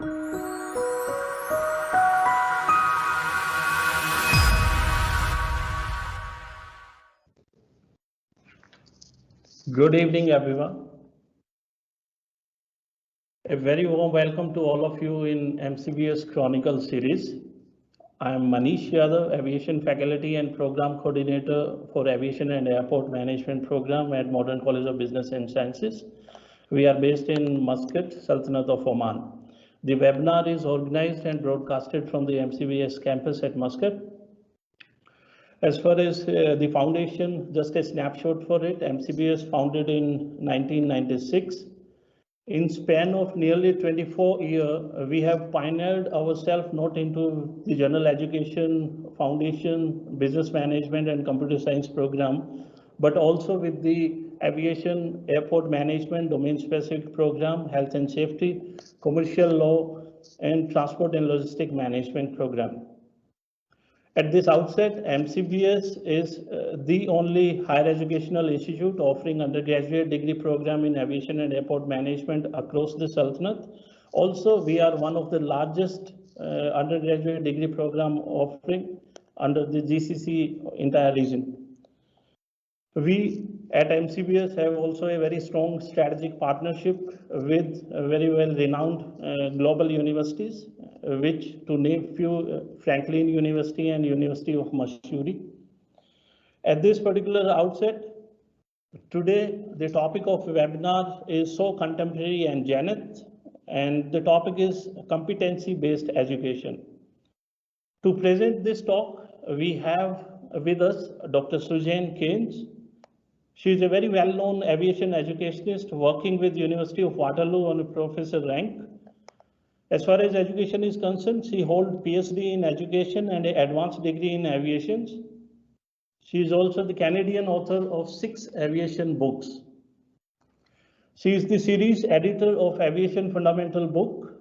Good evening, everyone. A very warm welcome to all of you in MCBS Chronicle series. I am Manish Yadav, Aviation Faculty and Program Coordinator for Aviation and Airport Management Program at Modern College of Business and Sciences. We are based in Muscat, Sultanate of Oman. The webinar is organized and broadcasted from the MCBS campus at Muscat. As far as the foundation, just a snapshot for it, MCBS founded in 1996. In span of nearly 24 years, we have pioneered ourselves not into the general education, foundation, business management and computer science program, but also with the aviation, airport management, domain specific program, health and safety, commercial law, and transport and logistic management program. At this outset, MCBS is the only higher educational institute offering undergraduate degree program in aviation and airport management across the Sultanate. Also, we are one of the largest undergraduate degree program offering under the GCC entire region. We at MCBS have also a very strong strategic partnership with very well renowned global universities, which to name few, Franklin University and University of Missouri. At this particular outset, today the topic of webinar is so contemporary and zenith, and the topic is competency-based education. To present this talk, we have with us Dr. Suzanne Kearns. She is a very well-known aviation educationist working with University of Waterloo on a professor rank. As far as education is concerned, she holds PhD in education and an advanced degree in aviation. She is also the Canadian author of 6 aviation books. She is the series editor of Aviation Fundamental book,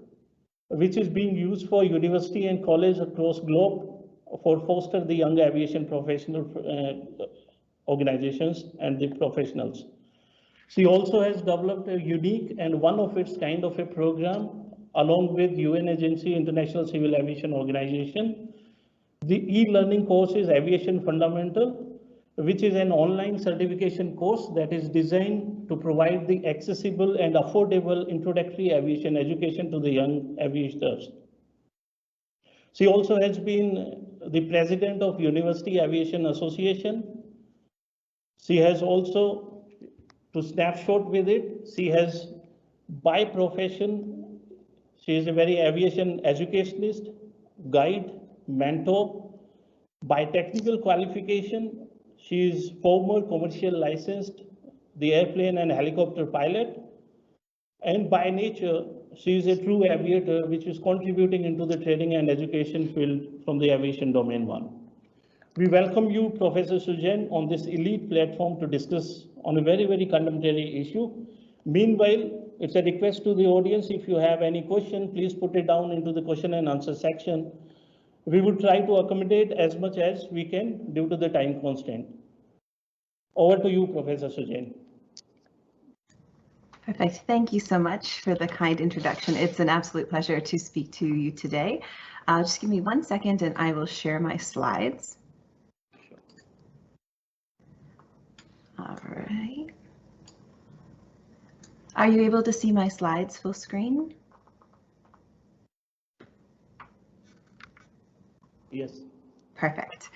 which is being used for university and college across globe for foster the young aviation professional organizations and the professionals. She also has developed a unique and one of its kind of a program along with UN Agency International Civil Aviation Organization. The e-learning course is Aviation Fundamental, which is an online certification course that is designed to provide the accessible and affordable introductory aviation education to the young aviators. She also has been the president of University Aviation Association. She has also, to snapshot with it, she has by profession, she is a very aviation educationist, guide, mentor. By technical qualification, she is former commercial licensed, the airplane and helicopter pilot. And by nature, she is a true aviator, which is contributing into the training and education field from the aviation domain 1. We welcome you, Professor Suzanne, on this elite platform to discuss on a very, very contemporary issue. Meanwhile, it's a request to the audience. If you have any question, please put it down into the question and answer section. We will try to accommodate as much as we can due to the time constraint. Over to you, Professor Suzanne. Perfect. Thank you so much for the kind introduction. It's an absolute pleasure to speak to you today. Just give me 1 second and I will share my slides. All right. Are you able to see my slides full screen? Yes. Perfect.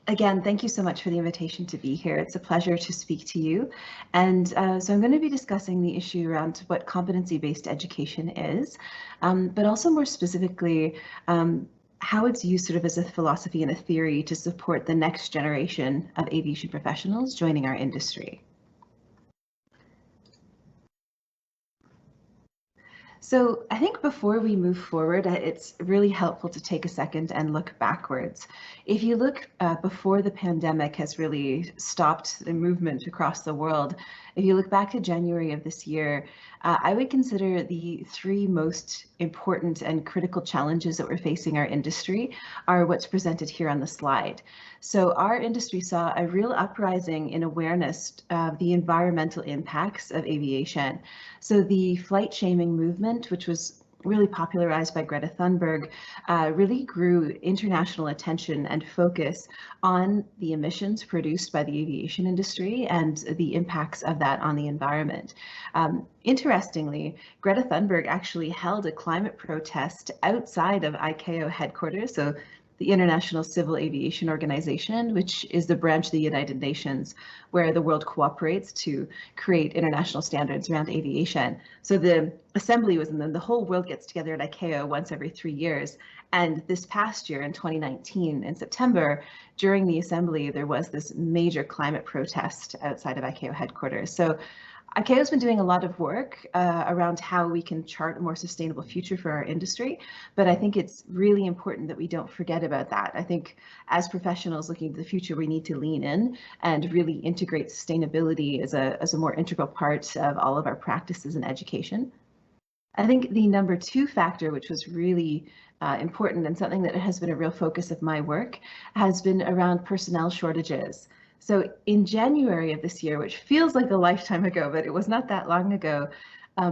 Again, thank you so much for the invitation to be here. It's a pleasure to speak to you. And so I'm going to be discussing the issue around what competency-based education is, but also more specifically, how it's used sort of as a philosophy and a theory to support the next generation of aviation professionals joining our industry. So I think before we move forward, it's really helpful to take a second and look backwards. If you look before the pandemic has really stopped the movement across the world, if you look back to January of this year, I would consider the 3 most important and critical challenges that we're facing our industry are what's presented here on the slide. So our industry saw a real uprising in awareness of the environmental impacts of aviation. So the flight shaming movement, which was really popularized by Greta Thunberg, really grew international attention and focus on the emissions produced by the aviation industry and the impacts of that on the environment. Interestingly, Greta Thunberg actually held a climate protest outside of ICAO headquarters, so the International Civil Aviation Organization, which is the branch of the United Nations where the world cooperates to create international standards around aviation. So the assembly was, and then the whole world gets together at ICAO once every 3 years. And this past year in 2019, in September, during the assembly, there was this major climate protest outside of ICAO headquarters. So ICAO has been doing a lot of work around how we can chart a more sustainable future for our industry, but I think it's really important that we don't forget about that. I think as professionals looking to the future, we need to lean in and really integrate sustainability as a more integral part of all of our practices in education. I think the number 2 factor, which was really important and something that has been a real focus of my work, has been around personnel shortages. So in January of this year, which feels like a lifetime ago, but it was not that long ago,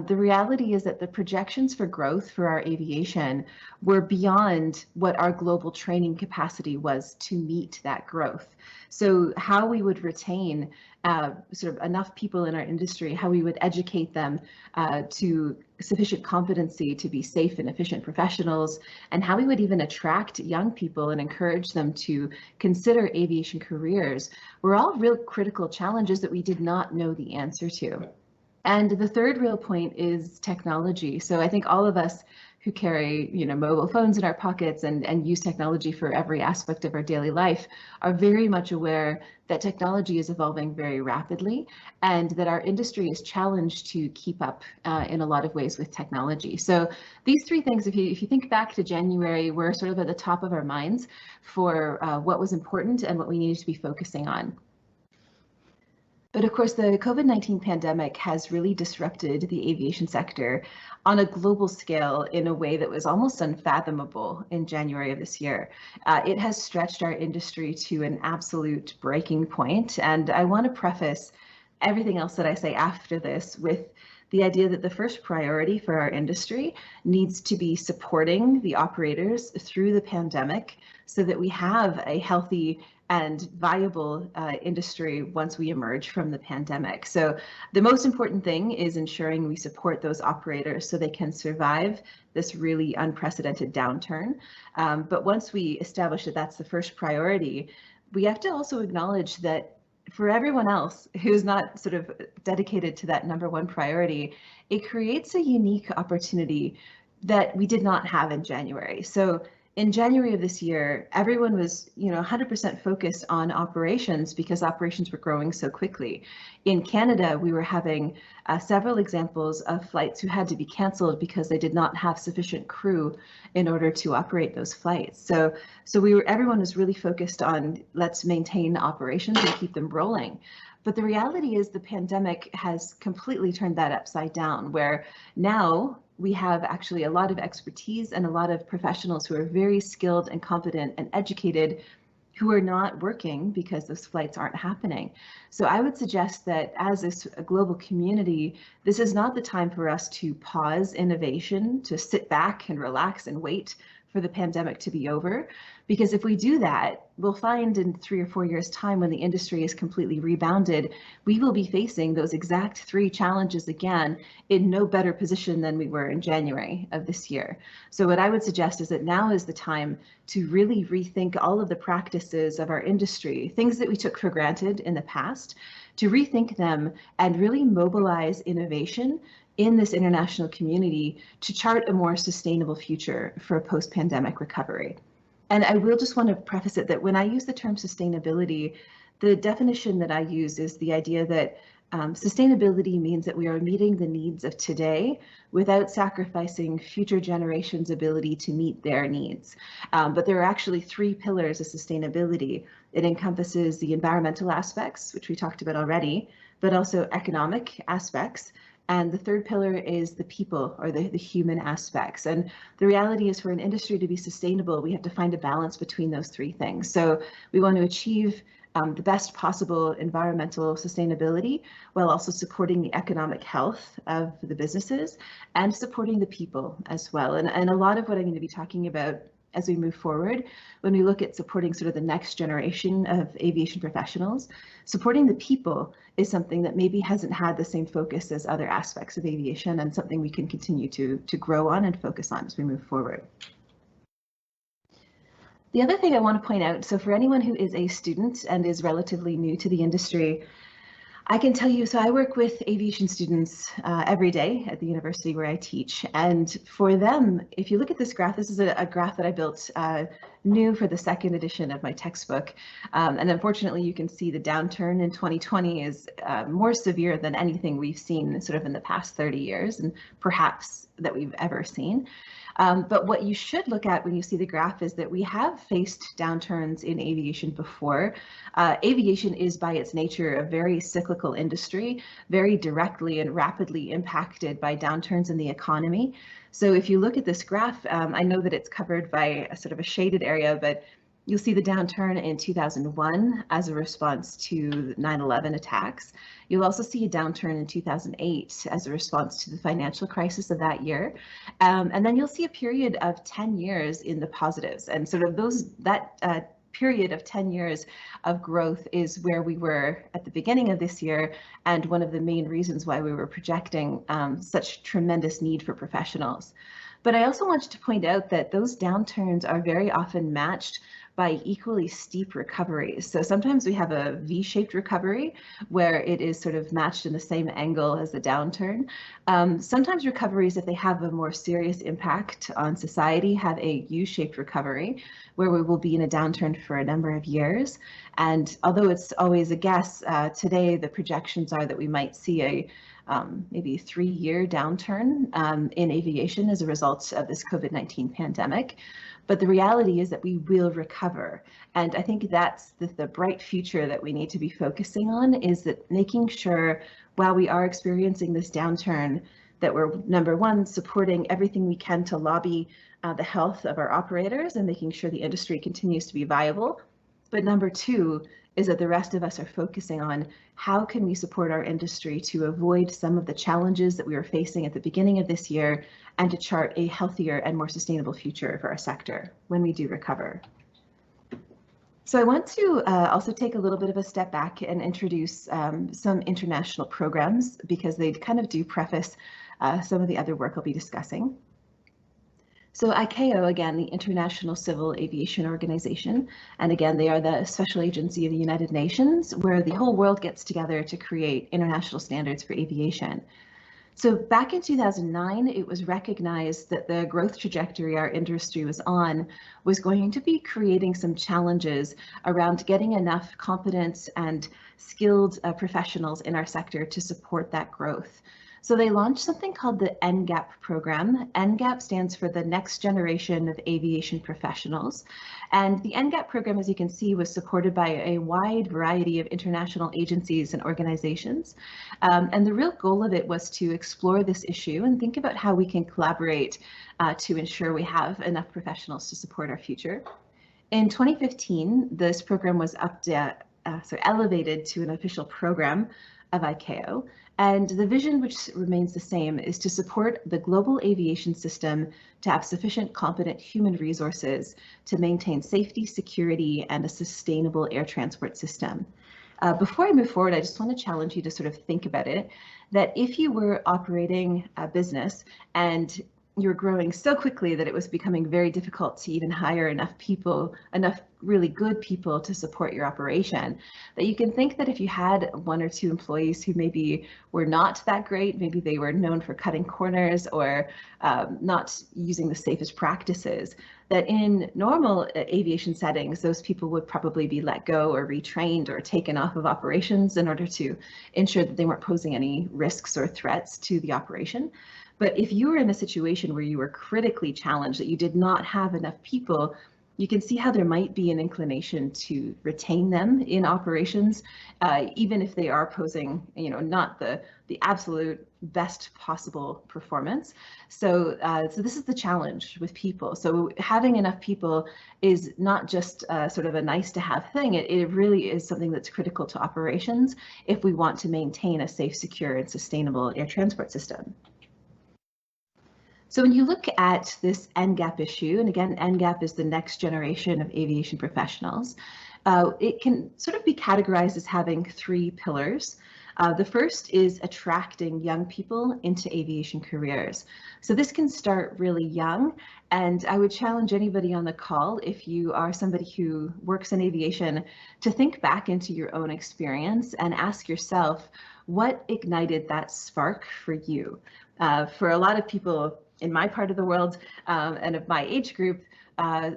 the reality is that the projections for growth for our aviation were beyond what our global training capacity was to meet that growth. So how we would retain sort of enough people in our industry, how we would educate them to sufficient competency to be safe and efficient professionals, and how we would even attract young people and encourage them to consider aviation careers were all real critical challenges that we did not know the answer to. And the third real point is technology. So I think all of us who carry, mobile phones in our pockets and use technology for every aspect of our daily life are very much aware that technology is evolving very rapidly and that our industry is challenged to keep up in a lot of ways with technology. So these 3 things, if you think back to January, were sort of at the top of our minds for what was important and what we needed to be focusing on. But of course, the COVID-19 pandemic has really disrupted the aviation sector on a global scale in a way that was almost unfathomable in January of this year. It has stretched our industry to an absolute breaking point, and I want to preface everything else that I say after this with the idea that the first priority for our industry needs to be supporting the operators through the pandemic so that we have a healthy and viable industry once we emerge from the pandemic. So the most important thing is ensuring we support those operators so they can survive this really unprecedented downturn. But once we establish that that's the first priority, we have to also acknowledge that for everyone else who's not sort of dedicated to that number 1 priority, it creates a unique opportunity that we did not have in January. So in January of this year, everyone was, 100% focused on operations because operations were growing so quickly. In Canada, we were having several examples of flights who had to be canceled because they did not have sufficient crew in order to operate those flights. So everyone was really focused on let's maintain operations and keep them rolling. But the reality is the pandemic has completely turned that upside down, where now we have actually a lot of expertise and a lot of professionals who are very skilled and competent and educated who are not working because those flights aren't happening. So I would suggest that as a global community, this is not the time for us to pause innovation, to sit back and relax and wait for the pandemic to be over. Because if we do that, we'll find in 3 or 4 years' time when the industry is completely rebounded, we will be facing those exact 3 challenges again in no better position than we were in January of this year. So what I would suggest is that now is the time to really rethink all of the practices of our industry, things that we took for granted in the past, to rethink them and really mobilize innovation in this international community to chart a more sustainable future for a post-pandemic recovery. And I will just want to preface it that when I use the term sustainability, the definition that I use is the idea that sustainability means that we are meeting the needs of today without sacrificing future generations' ability to meet their needs. But there are actually 3 pillars of sustainability. It encompasses the environmental aspects, which we talked about already, but also economic aspects. And the third pillar is the people, or the human aspects. And the reality is, for an industry to be sustainable, we have to find a balance between those 3 things. So we want to achieve the best possible environmental sustainability while also supporting the economic health of the businesses and supporting the people as well. And a lot of what I'm going to be talking about as we move forward, when we look at supporting sort of the next generation of aviation professionals, supporting the people is something that maybe hasn't had the same focus as other aspects of aviation, and something we can continue to grow on and focus on as we move forward. The other thing I want to point out, so for anyone who is a student and is relatively new to the industry, I can tell you, so I work with aviation students every day at the university where I teach, and for them, if you look at this graph, this is a graph that I built new for the second edition of my textbook, and unfortunately you can see the downturn in 2020 is more severe than anything we've seen sort of in the past 30 years, and perhaps that we've ever seen. But what you should look at when you see the graph is that we have faced downturns in aviation before. Aviation is by its nature a very cyclical industry, very directly and rapidly impacted by downturns in the economy. So if you look at this graph, I know that it's covered by a sort of a shaded area, but you'll see the downturn in 2001 as a response to 9/11 attacks. You'll also see a downturn in 2008 as a response to the financial crisis of that year. And then you'll see a period of 10 years in the positives. And sort of that period of 10 years of growth is where we were at the beginning of this year, and one of the main reasons why we were projecting such tremendous need for professionals. But I also wanted to point out that those downturns are very often matched by equally steep recoveries. So sometimes we have a V-shaped recovery where it is sort of matched in the same angle as the downturn. Sometimes recoveries, if they have a more serious impact on society, have a U-shaped recovery where we will be in a downturn for a number of years. And although it's always a guess, today the projections are that we might see a maybe 3-year downturn in aviation as a result of this COVID-19 pandemic. But the reality is that we will recover. And I think that's the bright future that we need to be focusing on, is that making sure while we are experiencing this downturn, that we're, number one, supporting everything we can to lobby the health of our operators and making sure the industry continues to be viable. But number two is that the rest of us are focusing on how can we support our industry to avoid some of the challenges that we were facing at the beginning of this year, and to chart a healthier and more sustainable future for our sector when we do recover. So I want to also take a little bit of a step back and introduce some international programs, because they kind of do preface some of the other work I'll be discussing. So ICAO, again, the International Civil Aviation Organization, and again, they are the special agency of the United Nations, where the whole world gets together to create international standards for aviation. So back in 2009, it was recognized that the growth trajectory our industry was on was going to be creating some challenges around getting enough competent and skilled professionals in our sector to support that growth. So they launched something called the NGAP program. NGAP stands for the Next Generation of Aviation Professionals. And the NGAP program, as you can see, was supported by a wide variety of international agencies and organizations. And the real goal of it was to explore this issue and think about how we can collaborate to ensure we have enough professionals to support our future. In 2015, this program was elevated to an official program of ICAO. And the vision, which remains the same, is to support the global aviation system to have sufficient competent human resources to maintain safety, security, and a sustainable air transport system. Before I move forward, I just want to challenge you to sort of think about it, that if you were operating a business and you're growing so quickly that it was becoming very difficult to even hire enough people, enough really good people to support your operation, that you can think that if you had 1 or 2 employees who maybe were not that great, maybe they were known for cutting corners or not using the safest practices, that in normal aviation settings, those people would probably be let go or retrained or taken off of operations in order to ensure that they weren't posing any risks or threats to the operation. But if you were in a situation where you were critically challenged, that you did not have enough people, you can see how there might be an inclination to retain them in operations, even if they are posing, not the absolute best possible performance. So, so this is the challenge with people. So having enough people is not just sort of a nice to have thing. It really is something that's critical to operations if we want to maintain a safe, secure, and sustainable air transport system. So when you look at this NGAP issue, and again, NGAP is the next generation of aviation professionals, it can sort of be categorized as having three pillars. The first is attracting young people into aviation careers. So this can start really young, and I would challenge anybody on the call, if you are somebody who works in aviation, to think back into your own experience and ask yourself, what ignited that spark for you? For a lot of people in my part of the world and of my age group,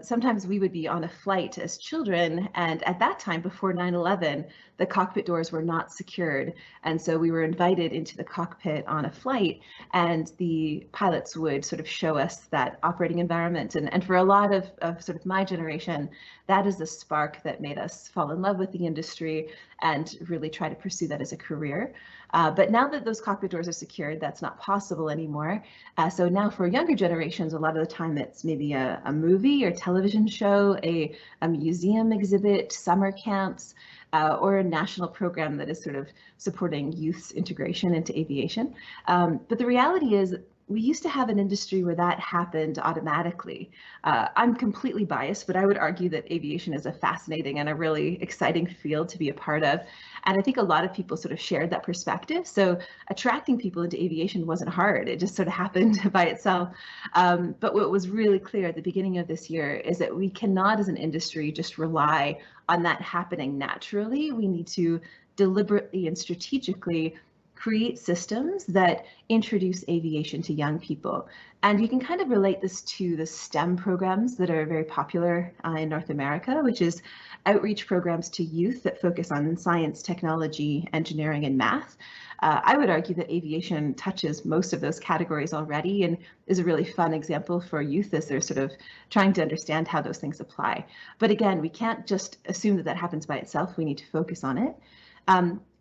sometimes we would be on a flight as children, and at that time, before 9/11, the cockpit doors were not secured, and so we were invited into the cockpit on a flight, and the pilots would sort of show us that operating environment. And for a lot of sort of my generation, that is the spark that made us fall in love with the industry and really try to pursue that as a career. But now that those cockpit doors are secured, that's not possible anymore. So now for younger generations, a lot of the time it's maybe a movie or television show, a museum exhibit, summer camps, or a national program that is sort of supporting youth's integration into aviation. But the reality is, we used to have an industry where that happened automatically. I'm completely biased, but I would argue that aviation is a fascinating and a really exciting field to be a part of. And I think a lot of people sort of shared that perspective. So attracting people into aviation wasn't hard. It just sort of happened by itself. But what was really clear at the beginning of this year is that we cannot, as an industry, just rely on that happening naturally. We need to deliberately and strategically create systems that introduce aviation to young people. And you can kind of relate this to the STEM programs that are very popular in North America, which is outreach programs to youth that focus on science, technology, engineering, and math. I would argue that aviation touches most of those categories already and is a really fun example for youth as they're sort of trying to understand how those things apply. But again, we can't just assume that that happens by itself. We need to focus on it.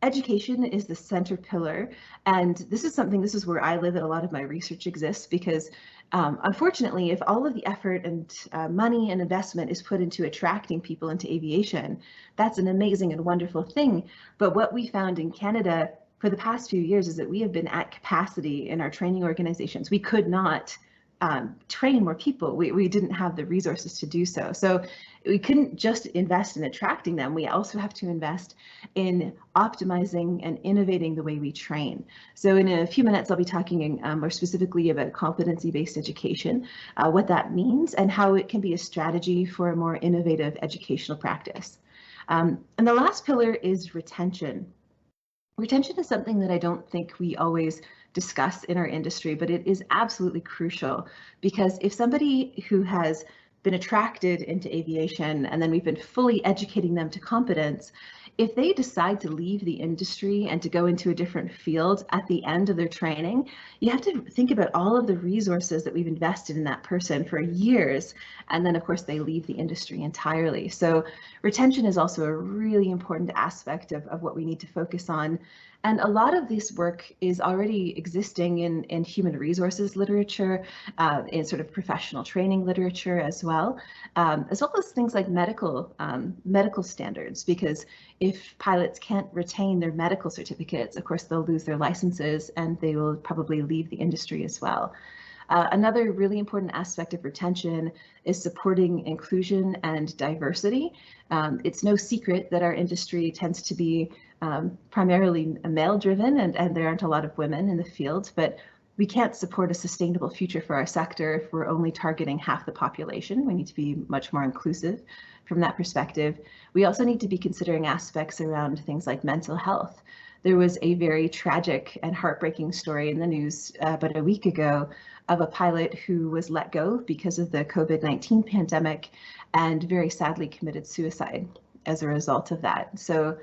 Education is the center pillar, and this is where I live and a lot of my research exists, because unfortunately, if all of the effort and money and investment is put into attracting people into aviation, that's an amazing and wonderful thing. But what we found in Canada for the past few years is that we have been at capacity in our training organizations. We could not train more people. We didn't have the resources to do so. So we couldn't just invest in attracting them. We also have to invest in optimizing and innovating the way we train. So in a few minutes, I'll be talking more specifically about competency-based education, what that means, and how it can be a strategy for a more innovative educational practice. And the last pillar is retention. Retention is something that I don't think we always discuss in our industry, but it is absolutely crucial, because if somebody who has been attracted into aviation and then we've been fully educating them to competence, if they decide to leave the industry and to go into a different field at the end of their training, you have to think about all of the resources that we've invested in that person for years, and then of course they leave the industry entirely. So retention is also a really important aspect of what we need to focus on. And a lot of this work is already existing in human resources literature, in sort of professional training literature as well as things like medical standards, because if pilots can't retain their medical certificates, of course, they'll lose their licenses and they will probably leave the industry as well. Another really important aspect of retention is supporting inclusion and diversity. It's no secret that our industry tends to be primarily male-driven, and there aren't a lot of women in the field, but we can't support a sustainable future for our sector if we're only targeting half the population. We need to be much more inclusive from that perspective. We also need to be considering aspects around things like mental health. There was a very tragic and heartbreaking story in the news about a week ago of a pilot who was let go because of the COVID-19 pandemic and very sadly committed suicide as a result of that. So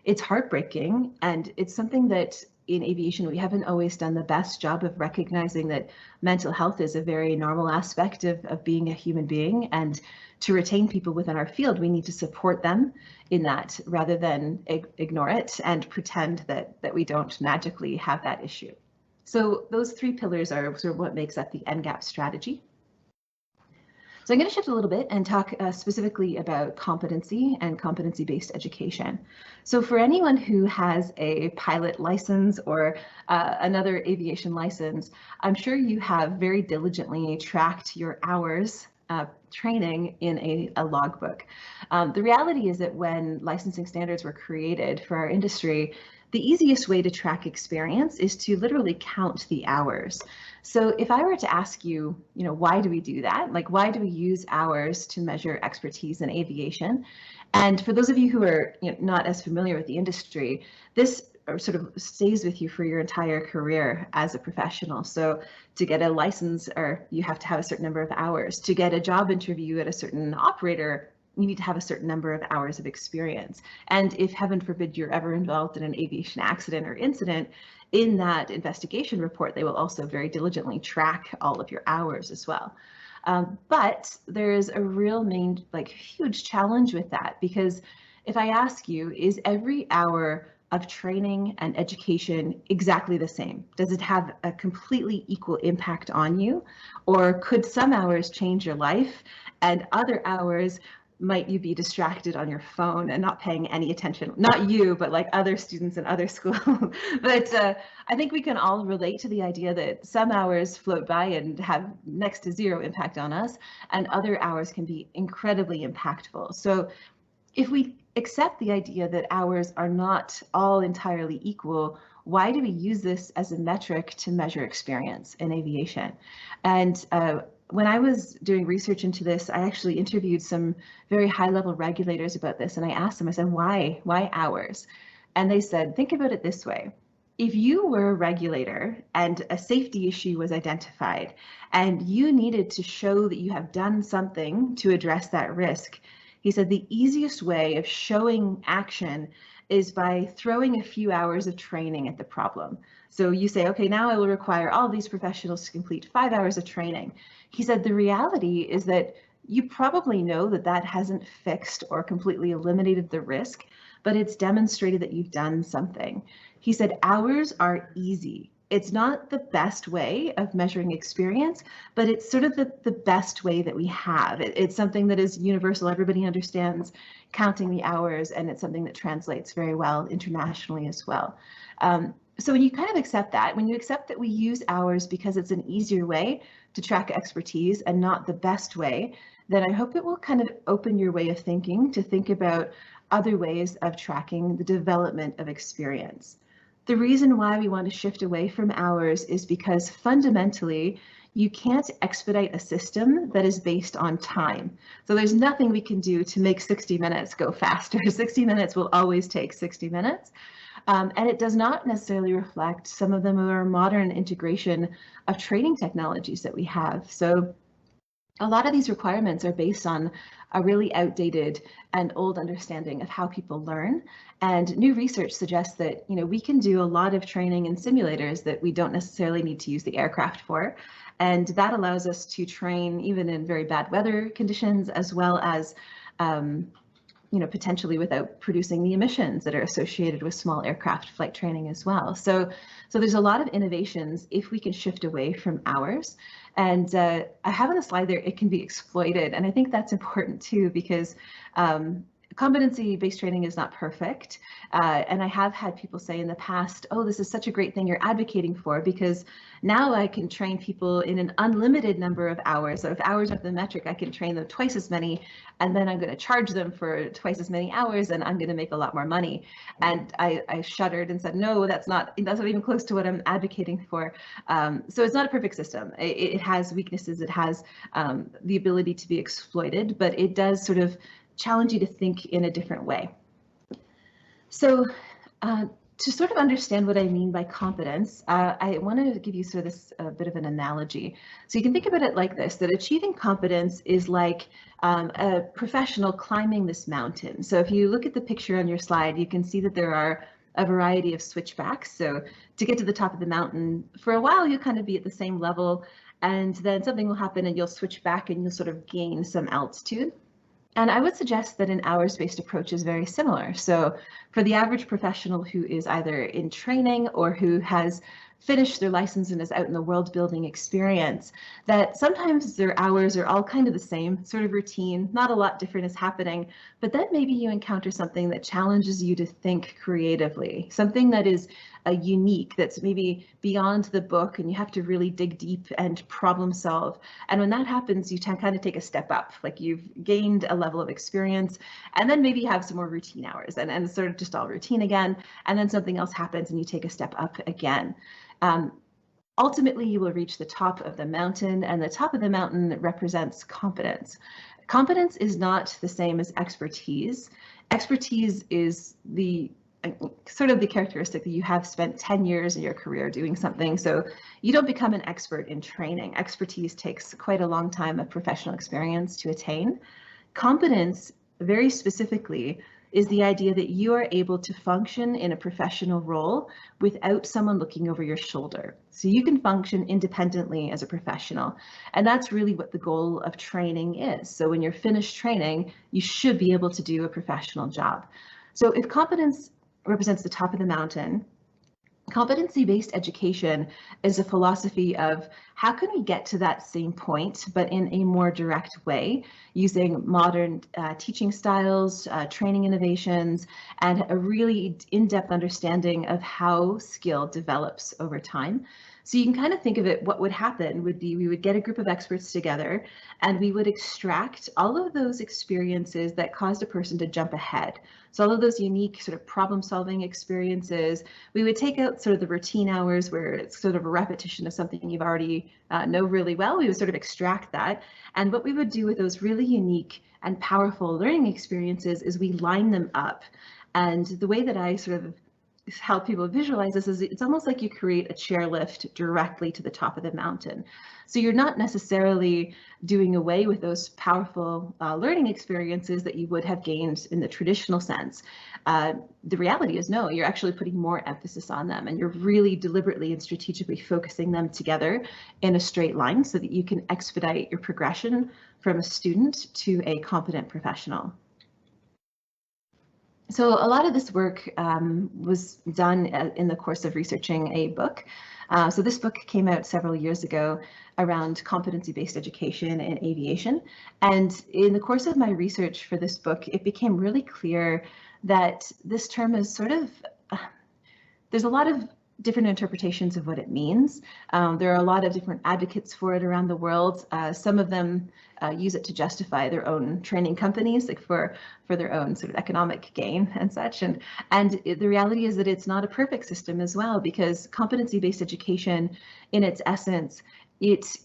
it's heartbreaking, and it's something that in aviation, we haven't always done the best job of recognizing that mental health is a very normal aspect of being a human being. And to retain people within our field, we need to support them in that rather than ignore it and pretend that we don't magically have that issue. So those three pillars are sort of what makes up the NGAP strategy. So I'm going to shift a little bit and talk specifically about competency and competency-based education. So for anyone who has a pilot license or another aviation license, I'm sure you have very diligently tracked your hours training in a logbook. The reality is that when licensing standards were created for our industry, the easiest way to track experience is to literally count the hours. So if I were to ask you, why do we do that? Like, why do we use hours to measure expertise in aviation? And for those of you who are not as familiar with the industry, this sort of stays with you for your entire career as a professional. So to get a license, or you have to have a certain number of hours. To get a job interview at a certain operator, you need to have a certain number of hours of experience. And if heaven forbid you're ever involved in an aviation accident or incident, in that investigation report, they will also very diligently track all of your hours as well. But there's a real huge challenge with that, because if I ask you, is every hour of training and education exactly the same? Does it have a completely equal impact on you? Or could some hours change your life and other hours might you be distracted on your phone and not paying any attention? Not you, but like other students in other schools. But I think we can all relate to the idea that some hours float by and have next to zero impact on us, and other hours can be incredibly impactful. So if we accept the idea that hours are not all entirely equal, why do we use this as a metric to measure experience in aviation? And when I was doing research into this, I actually interviewed some very high-level regulators about this, and I asked them, I said, why hours? And they said, think about it this way. If you were a regulator and a safety issue was identified and you needed to show that you have done something to address that risk, he said the easiest way of showing action is by throwing a few hours of training at the problem. So you say, okay, now I will require all these professionals to complete 5 hours of training. He said the reality is that you probably know that that hasn't fixed or completely eliminated the risk, but it's demonstrated that you've done something. He said hours are easy. It's not the best way of measuring experience, but it's sort of the best way that we have. It's something that is universal. Everybody understands counting the hours, and it's something that translates very well internationally as well. So when you kind of accept that, when you accept that we use hours because it's an easier way to track expertise and not the best way, then I hope it will kind of open your way of thinking to think about other ways of tracking the development of experience. The reason why we want to shift away from hours is because fundamentally, you can't expedite a system that is based on time. So there's nothing we can do to make 60 minutes go faster. 60 minutes will always take 60 minutes. And it does not necessarily reflect some of the more modern integration of training technologies that we have. So a lot of these requirements are based on a really outdated and old understanding of how people learn. And new research suggests that we can do a lot of training in simulators that we don't necessarily need to use the aircraft for. And that allows us to train even in very bad weather conditions, as well as potentially without producing the emissions that are associated with small aircraft flight training as well. So there's a lot of innovations if we can shift away from hours. And I have on the slide there, it can be exploited. And I think that's important too, because competency-based training is not perfect. And I have had people say in the past, oh, this is such a great thing you're advocating for, because now I can train people in an unlimited number of hours. So if hours are the metric, I can train them twice as many, and then I'm going to charge them for twice as many hours, and I'm going to make a lot more money. And I shuddered and said, no, that's not even close to what I'm advocating for. So it's not a perfect system. It has weaknesses. It has the ability to be exploited, but it does sort of challenge you to think in a different way. So to sort of understand what I mean by competence, I want to give you sort of this bit of an analogy. So you can think about it like this, that achieving competence is like a professional climbing this mountain. So if you look at the picture on your slide, you can see that there are a variety of switchbacks. So to get to the top of the mountain, for a while, you'll kind of be at the same level, and then something will happen and you'll switch back and you'll sort of gain some altitude. And I would suggest that an hours-based approach is very similar. So for the average professional who is either in training or who has finished their license and is out in the world building experience, that sometimes their hours are all kind of the same, sort of routine, not a lot different is happening, but then maybe you encounter something that challenges you to think creatively, something that is unique, that's maybe beyond the book, and you have to really dig deep and problem solve. And when that happens, you kind of take a step up, like you've gained a level of experience, and then maybe you have some more routine hours, and it's sort of just all routine again, and then something else happens and you take a step up again. Ultimately, you will reach the top of the mountain, and the top of the mountain represents competence. Competence is not the same as expertise. Expertise is the sort of the characteristic that you have spent 10 years in your career doing something. So you don't become an expert in training. Expertise takes quite a long time of professional experience to attain. Competence, very specifically, is the idea that you are able to function in a professional role without someone looking over your shoulder. So you can function independently as a professional. And that's really what the goal of training is. So when you're finished training, you should be able to do a professional job. So if competence represents the top of the mountain, competency-based education is a philosophy of how can we get to that same point, but in a more direct way, using modern teaching styles, training innovations, and a really in-depth understanding of how skill develops over time. So you can kind of think of it, what would happen would be we would get a group of experts together and we would extract all of those experiences that caused a person to jump ahead. So all of those unique sort of problem solving experiences, we would take out sort of the routine hours where it's sort of a repetition of something you've already know really well. We would sort of extract that. And what we would do with those really unique and powerful learning experiences is we line them up. And the way that I sort of help people visualize this is it's almost like you create a chairlift directly to the top of the mountain. So you're not necessarily doing away with those powerful learning experiences that you would have gained in the traditional sense. The reality is no, you're actually putting more emphasis on them, and you're really deliberately and strategically focusing them together in a straight line so that you can expedite your progression from a student to a competent professional. So a lot of this work was done in the course of researching a book. So this book came out several years ago around competency-based education in aviation. And in the course of my research for this book, it became really clear that this term is sort of, there's a lot of different interpretations of what it means. There are a lot of different advocates for it around the world. Some of them use it to justify their own training companies, like for their own sort of economic gain and such. And the reality is that it's not a perfect system as well, because competency-based education, in its essence, it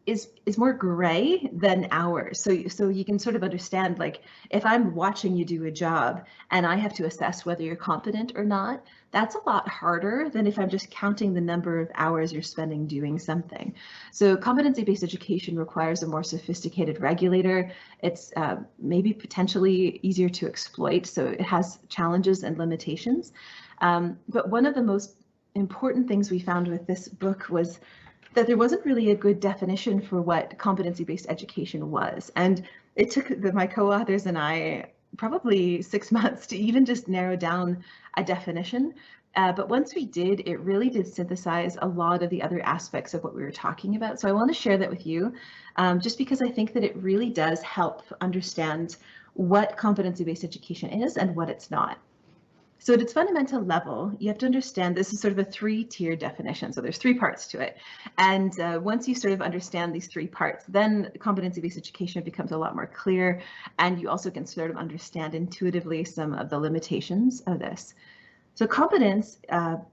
is more gray than ours. So you can sort of understand, like, if I'm watching you do a job and I have to assess whether you're competent or not, that's a lot harder than if I'm just counting the number of hours you're spending doing something. So competency-based education requires a more sophisticated regulator. It's maybe potentially easier to exploit, so it has challenges and limitations. But one of the most important things we found with this book was that there wasn't really a good definition for what competency-based education was. And it took my co-authors and I probably 6 months to even just narrow down a definition. But once we did, it really did synthesize a lot of the other aspects of what we were talking about. So I want to share that with you, just because I think that it really does help understand what competency-based education is and what it's not. So at its fundamental level, you have to understand this is sort of a three-tier definition. So there's three parts to it. And once you sort of understand these three parts, then competency-based education becomes a lot more clear. And you also can sort of understand intuitively some of the limitations of this. So competence,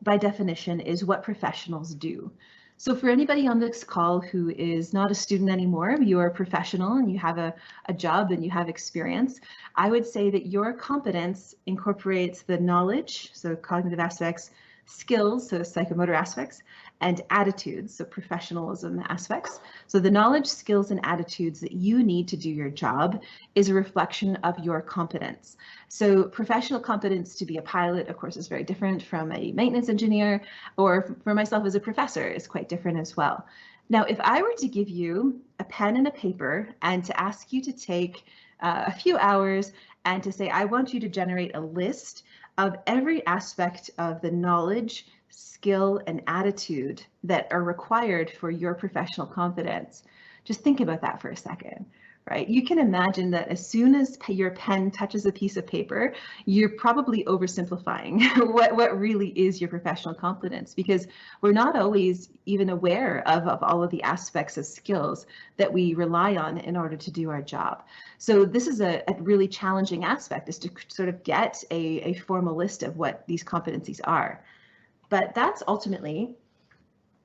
by definition, is what professionals do. So for anybody on this call who is not a student anymore, you are a professional and you have a job and you have experience, I would say that your competence incorporates the knowledge, so cognitive aspects, skills, so psychomotor aspects, and attitudes, so professionalism aspects. So the knowledge, skills, and attitudes that you need to do your job is a reflection of your competence. So professional competence to be a pilot, of course, is very different from a maintenance engineer, or for myself as a professor is quite different as well. Now, if I were to give you a pen and a paper and to ask you to take a few hours and to say, I want you to generate a list of every aspect of the knowledge, skill, and attitude that are required for your professional competence. Just think about that for a second, right? You can imagine that as soon as your pen touches a piece of paper, you're probably oversimplifying what really is your professional competence, because we're not always even aware of all of the aspects of skills that we rely on in order to do our job. So this is a really challenging aspect, is to sort of get a formal list of what these competencies are. But that's ultimately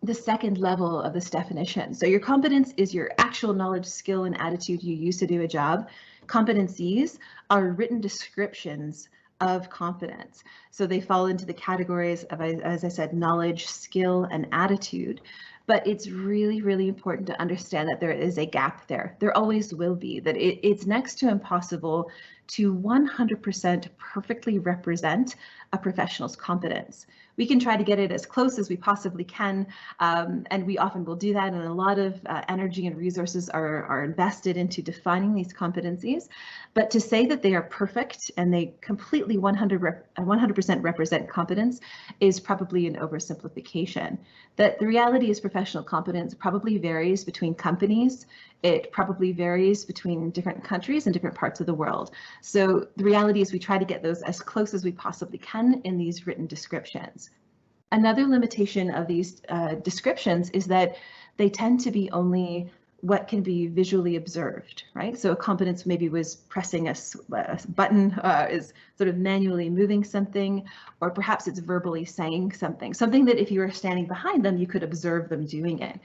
the second level of this definition. So your competence is your actual knowledge, skill, and attitude you use to do a job. Competencies are written descriptions of competence. So they fall into the categories of, as I said, knowledge, skill, and attitude. But it's really, really important to understand that there is a gap there. There always will be, that it's next to impossible to 100% perfectly represent a professional's competence. We can try to get it as close as we possibly can, and we often will do that, and a lot of energy and resources are invested into defining these competencies. But to say that they are perfect and they completely 100% represent competence is probably an oversimplification. That the reality is professional competence probably varies between companies. It probably varies between different countries and different parts of the world. So the reality is we try to get those as close as we possibly can in these written descriptions. Another limitation of these descriptions is that they tend to be only what can be visually observed, right? So a competence maybe was pressing a button, is sort of manually moving something, or perhaps it's verbally saying something that if you were standing behind them, you could observe them doing it.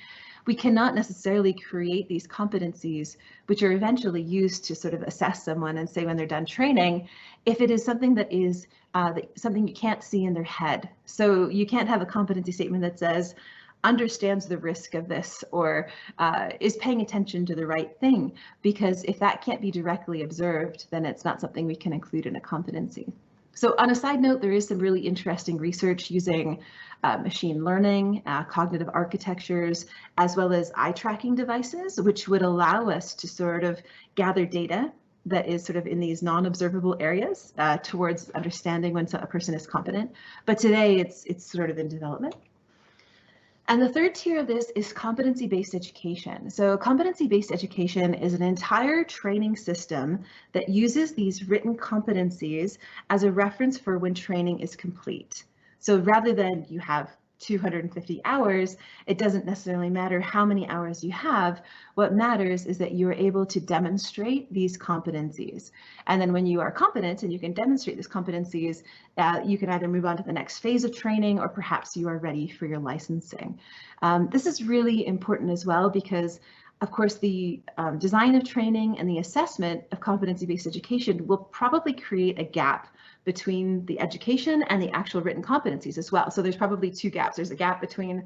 We cannot necessarily create these competencies, which are eventually used to sort of assess someone and say when they're done training, if it is something that is something you can't see in their head. So you can't have a competency statement that says, understands the risk of this, or is paying attention to the right thing, because if that can't be directly observed, then it's not something we can include in a competency. So on a side note, there is some really interesting research using machine learning, cognitive architectures, as well as eye tracking devices, which would allow us to sort of gather data that is sort of in these non-observable areas towards understanding when a person is competent. But today it's sort of in development. And the third tier of this is competency-based education. So competency-based education is an entire training system that uses these written competencies as a reference for when training is complete. So rather than you have 250 hours, it doesn't necessarily matter how many hours you have. What matters is that you're able to demonstrate these competencies. And then when you are competent and you can demonstrate these competencies, you can either move on to the next phase of training, or perhaps you are ready for your licensing. This is really important as well, because of course, the design of training and the assessment of competency-based education will probably create a gap between the education and the actual written competencies as well. So there's probably two gaps. There's a gap between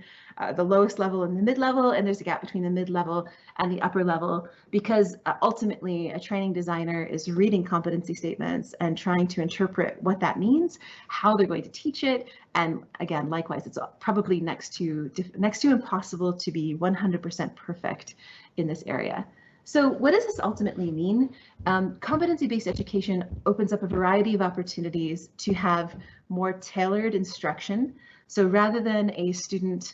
the lowest level and the mid-level, and there's a gap between the mid-level and the upper level, because ultimately a training designer is reading competency statements and trying to interpret what that means, how they're going to teach it. And again, likewise, it's probably next to impossible to be 100% perfect in this area. So what does this ultimately mean? Competency-based education opens up a variety of opportunities to have more tailored instruction. So rather than a student,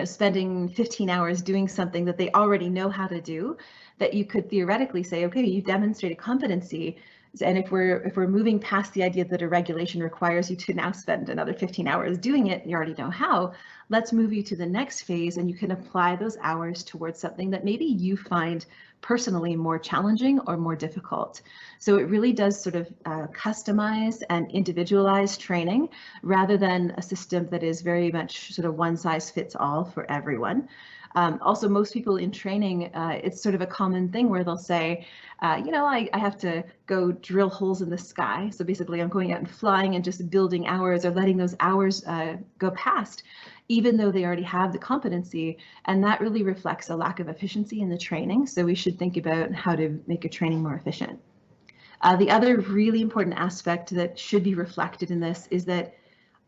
spending 15 hours doing something that they already know how to do, that you could theoretically say, okay, you demonstrated competency. And if we're moving past the idea that a regulation requires you to now spend another 15 hours doing it, and you already know how, let's move you to the next phase, and you can apply those hours towards something that maybe you find personally more challenging or more difficult. So it really does sort of customize and individualize training, rather than a system that is very much sort of one size fits all for everyone. Also, most people in training, it's sort of a common thing where they'll say, I have to go drill holes in the sky. So basically I'm going out and flying and just building hours or letting those hours go past, even though they already have the competency. And that really reflects a lack of efficiency in the training. So we should think about how to make a training more efficient. The other really important aspect that should be reflected in this is that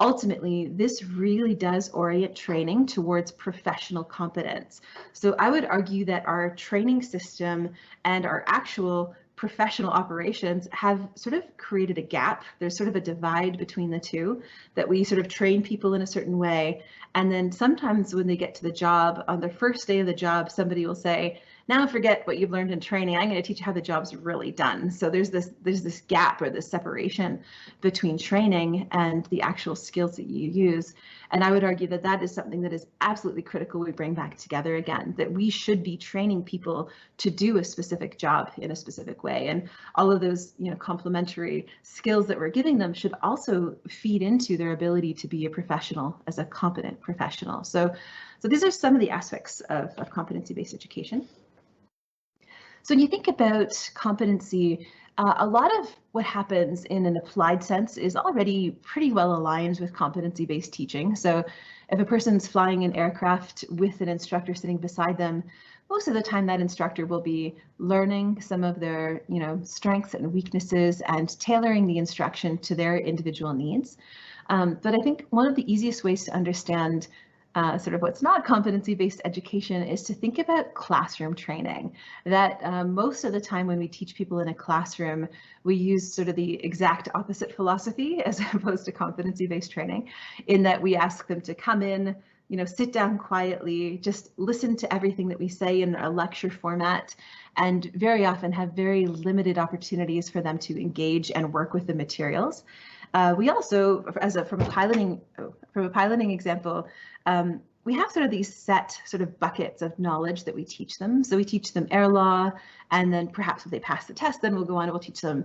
ultimately, this really does orient training towards professional competence. So I would argue that our training system and our actual professional operations have sort of created a gap. There's sort of a divide between the two, that we sort of train people in a certain way. And then sometimes when they get to the job, on their first day of the job, somebody will say, now forget what you've learned in training. I'm going to teach you how the job's really done. So there's this gap or this separation between training and the actual skills that you use. And I would argue that that is something that is absolutely critical we bring back together again, that we should be training people to do a specific job in a specific way. And all of those, complementary skills that we're giving them should also feed into their ability to be a professional as a competent professional. So these are some of the aspects of competency-based education. So when you think about competency, a lot of what happens in an applied sense is already pretty well aligned with competency-based teaching. So if a person's flying an aircraft with an instructor sitting beside them, most of the time that instructor will be learning some of their strengths and weaknesses and tailoring the instruction to their individual needs. But I think one of the easiest ways to understand sort of what's not competency-based education is to think about classroom training. That most of the time when we teach people in a classroom, we use sort of the exact opposite philosophy as opposed to competency-based training, in that we ask them to come in, sit down quietly, just listen to everything that we say in a lecture format, and very often have very limited opportunities for them to engage and work with the materials. We also, from a piloting example, we have sort of these set sort of buckets of knowledge that we teach them. So we teach them air law, and then perhaps if they pass the test, then we'll go on and we'll teach them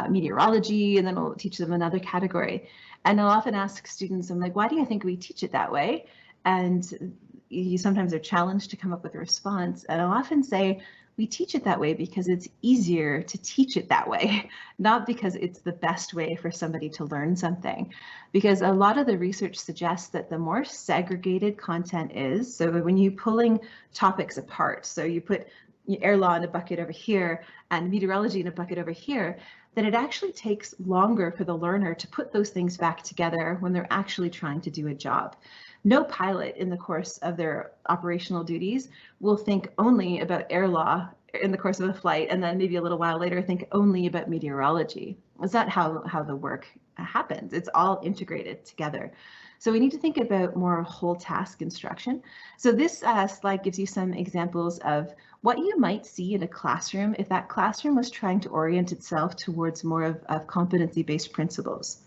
meteorology, and then we'll teach them another category. And I'll often ask students, I'm like, why do you think we teach it that way? And you sometimes are challenged to come up with a response. And I'll often say, we teach it that way because it's easier to teach it that way, not because it's the best way for somebody to learn something. Because a lot of the research suggests that the more segregated content is, so when you're pulling topics apart, so you put air law in a bucket over here and meteorology in a bucket over here, that it actually takes longer for the learner to put those things back together when they're actually trying to do a job. No pilot in the course of their operational duties will think only about air law in the course of a flight, and then maybe a little while later think only about meteorology. Is that how the work happens? It's all integrated together. So we need to think about more whole task instruction. So this slide gives you some examples of what you might see in a classroom if that classroom was trying to orient itself towards more of competency-based principles.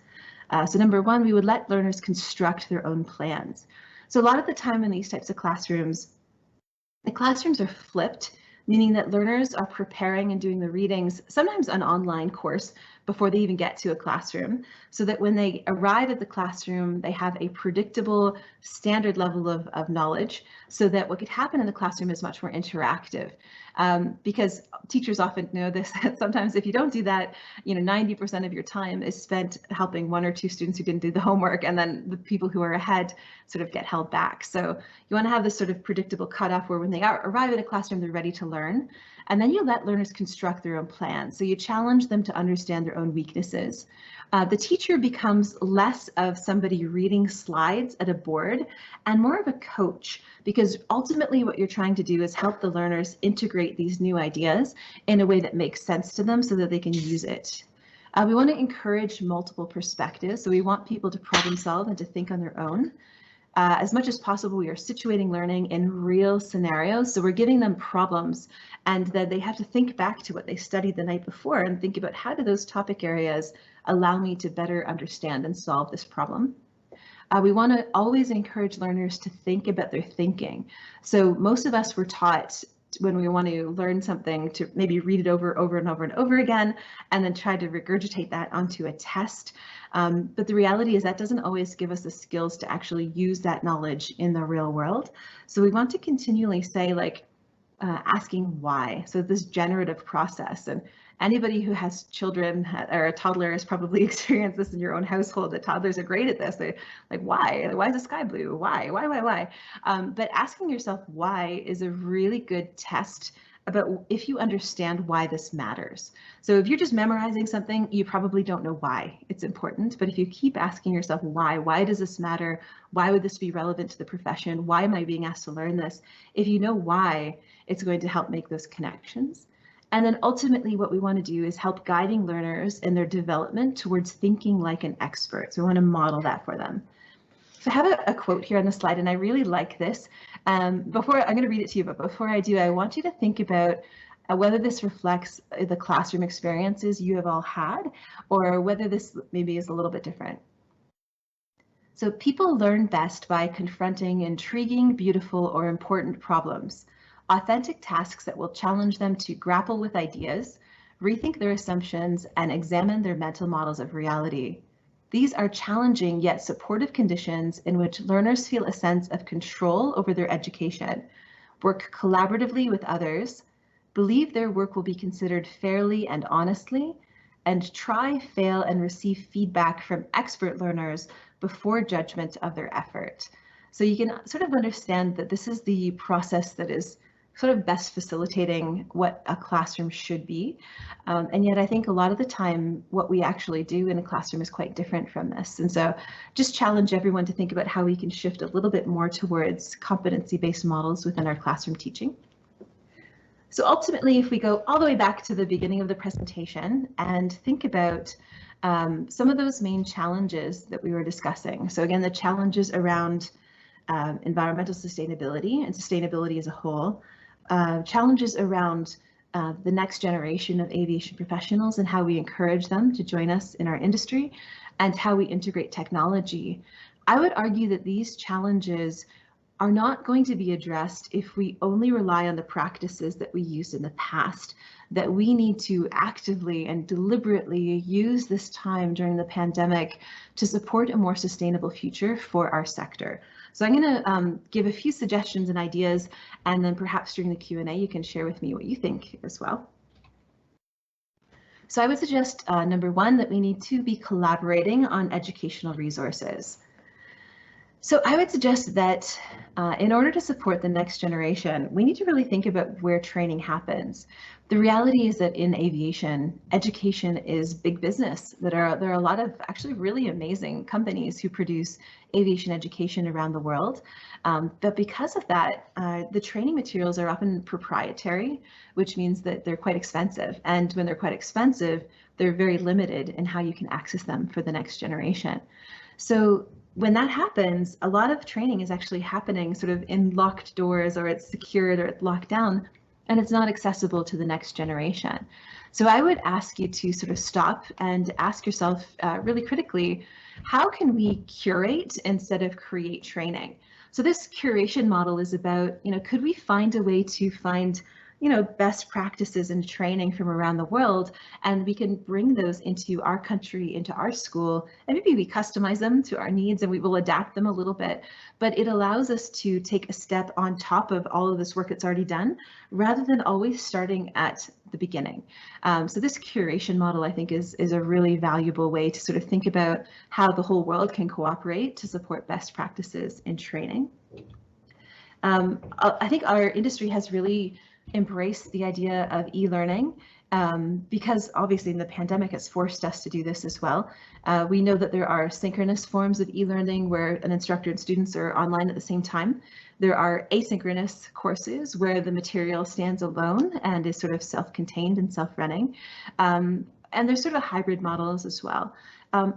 So number one, we would let learners construct their own plans. So a lot of the time in these types of classrooms, the classrooms are flipped, meaning that learners are preparing and doing the readings, sometimes an online course, before they even get to a classroom, so that when they arrive at the classroom, they have a predictable standard level of knowledge, so that what could happen in the classroom is much more interactive. Because teachers often know this, that sometimes if you don't do that, 90% of your time is spent helping one or two students who didn't do the homework, and then the people who are ahead sort of get held back. So you want to have this sort of predictable cutoff where when they arrive in a classroom, they're ready to learn. And then you let learners construct their own plans. So you challenge them to understand their own weaknesses. The teacher becomes less of somebody reading slides at a board and more of a coach, because ultimately what you're trying to do is help the learners integrate these new ideas in a way that makes sense to them so that they can use it. We want to encourage multiple perspectives. So we want people to problem solve and to think on their own. As much as possible, we are situating learning in real scenarios. So we're giving them problems, and that they have to think back to what they studied the night before and think about, how do those topic areas allow me to better understand and solve this problem? We want to always encourage learners to think about their thinking. So most of us were taught when we want to learn something to maybe read it over and over again, and then try to regurgitate that onto a test. But the reality is that doesn't always give us the skills to actually use that knowledge in the real world. So we want to continually say, like, asking why. So this generative process, and anybody who has children or a toddler has probably experienced this in your own household. The toddlers are great at this. They like, why? Why is the sky blue? Why? But asking yourself why is a really good test about if you understand why this matters. So if you're just memorizing something, you probably don't know why it's important. But if you keep asking yourself why does this matter? Why would this be relevant to the profession? Why am I being asked to learn this? If you know why, it's going to help make those connections. And then ultimately what we want to do is help guiding learners in their development towards thinking like an expert. So we want to model that for them. So I have a quote here on the slide, and I really like this. Before I'm going to read it to you, but before I do, I want you to think about whether this reflects the classroom experiences you have all had, or whether this maybe is a little bit different. So people learn best by confronting intriguing, beautiful, or important problems, authentic tasks that will challenge them to grapple with ideas, rethink their assumptions, and examine their mental models of reality. These are challenging yet supportive conditions in which learners feel a sense of control over their education, work collaboratively with others, believe their work will be considered fairly and honestly, and try, fail, and receive feedback from expert learners before judgment of their effort. So you can sort of understand that this is the process that is sort of best facilitating what a classroom should be. And yet I think a lot of the time what we actually do in a classroom is quite different from this. And so just challenge everyone to think about how we can shift a little bit more towards competency-based models within our classroom teaching. So ultimately, if we go all the way back to the beginning of the presentation and think about some of those main challenges that we were discussing. So again, the challenges around environmental sustainability and sustainability as a whole, challenges around the next generation of aviation professionals and how we encourage them to join us in our industry, and how we integrate technology. I would argue that these challenges are not going to be addressed if we only rely on the practices that we used in the past, that we need to actively and deliberately use this time during the pandemic to support a more sustainable future for our sector. So I'm going to give a few suggestions and ideas, and then perhaps during the Q&A you can share with me what you think as well. So I would suggest number one, that we need to be collaborating on educational resources. So I would suggest that in order to support the next generation, we need to really think about where training happens. The reality is that in aviation, education is big business. There are a lot of actually really amazing companies who produce aviation education around the world. But because of that, the training materials are often proprietary, which means that they're quite expensive. And when they're quite expensive, they're very limited in how you can access them for the next generation. So when that happens, a lot of training is actually happening sort of in locked doors, or it's secured, or it's locked down, and it's not accessible to the next generation. So I would ask you to sort of stop and ask yourself really critically, how can we curate instead of create training? So this curation model is about, could we find a way to find best practices and training from around the world, and we can bring those into our country, into our school, and maybe we customize them to our needs and we will adapt them a little bit, but it allows us to take a step on top of all of this work that's already done, rather than always starting at the beginning. So this curation model, I think, is a really valuable way to sort of think about how the whole world can cooperate to support best practices in training. I think our industry has really embrace the idea of e-learning because obviously the pandemic has forced us to do this as well. We know that there are synchronous forms of e-learning where an instructor and students are online at the same time. There are asynchronous courses where the material stands alone and is sort of self-contained and self-running. And there's sort of hybrid models as well.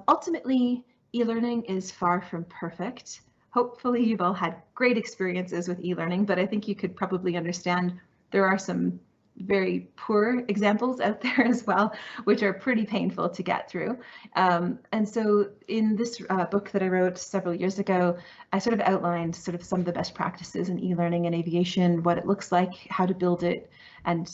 Ultimately, e-learning is far from perfect. Hopefully you've all had great experiences with e-learning, but I think you could probably understand there are some very poor examples out there as well, which are pretty painful to get through. And so in this book that I wrote several years ago, I sort of outlined sort of some of the best practices in e-learning and aviation, what it looks like, how to build it, and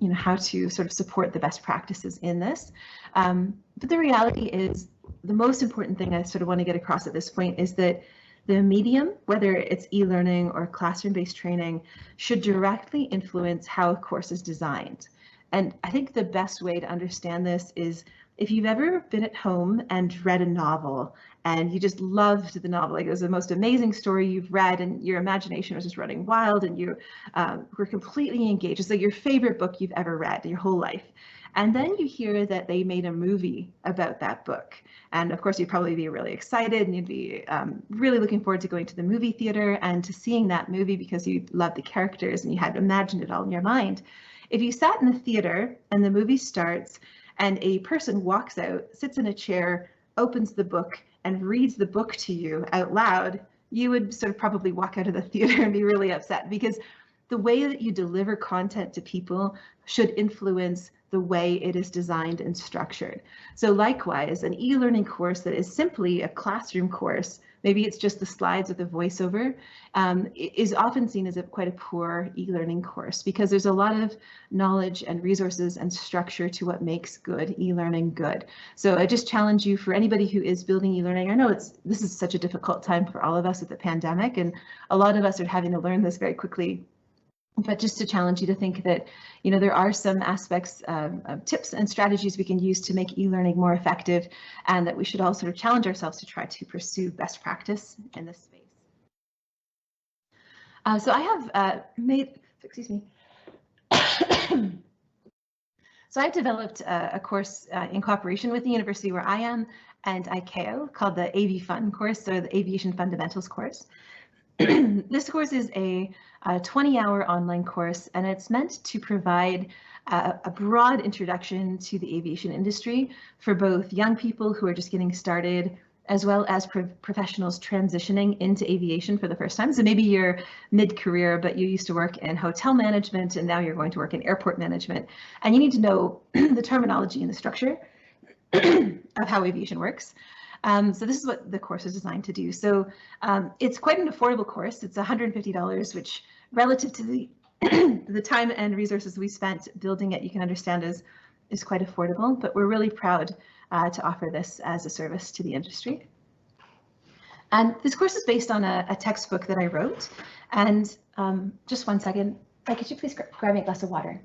you know, how to sort of support the best practices in this. But the reality is, the most important thing I sort of want to get across at this point is that the medium, whether it's e-learning or classroom-based training, should directly influence how a course is designed. And I think the best way to understand this is, if you've ever been at home and read a novel and you just loved the novel, like it was the most amazing story you've read and your imagination was just running wild and you were completely engaged. It's like your favorite book you've ever read in your whole life. And then you hear that they made a movie about that book. And of course, you'd probably be really excited and you'd be really looking forward to going to the movie theater and to seeing that movie because you loved the characters and you had imagined it all in your mind. If you sat in the theater and the movie starts and a person walks out, sits in a chair, opens the book and reads the book to you out loud, you would sort of probably walk out of the theater and be really upset, because the way that you deliver content to people should influence the way it is designed and structured. So likewise, an e-learning course that is simply a classroom course, maybe it's just the slides with a voiceover, is often seen as quite a poor e-learning course, because there's a lot of knowledge and resources and structure to what makes good e-learning good. So I just challenge you, for anybody who is building e-learning, I know this is such a difficult time for all of us with the pandemic, and a lot of us are having to learn this very quickly. But just to challenge you to think that, you know, there are some aspects, tips and strategies we can use to make e-learning more effective, and that we should all sort of challenge ourselves to try to pursue best practice in this space. So I have excuse me. So I've developed a course in cooperation with the university where I am and ICAO called the AviFun course, or the Aviation Fundamentals course. This course is a 20-hour online course, and it's meant to provide a broad introduction to the aviation industry for both young people who are just getting started, as well as professionals transitioning into aviation for the first time. So maybe you're mid-career, but you used to work in hotel management and now you're going to work in airport management, and you need to know the terminology and the structure of how aviation works. So this is what the course is designed to do. So it's quite an affordable course. It's $150, which relative to the time and resources we spent building it, you can understand is quite affordable, but we're really proud to offer this as a service to the industry. And this course is based on a textbook that I wrote. And just one second, could you please grab me a glass of water?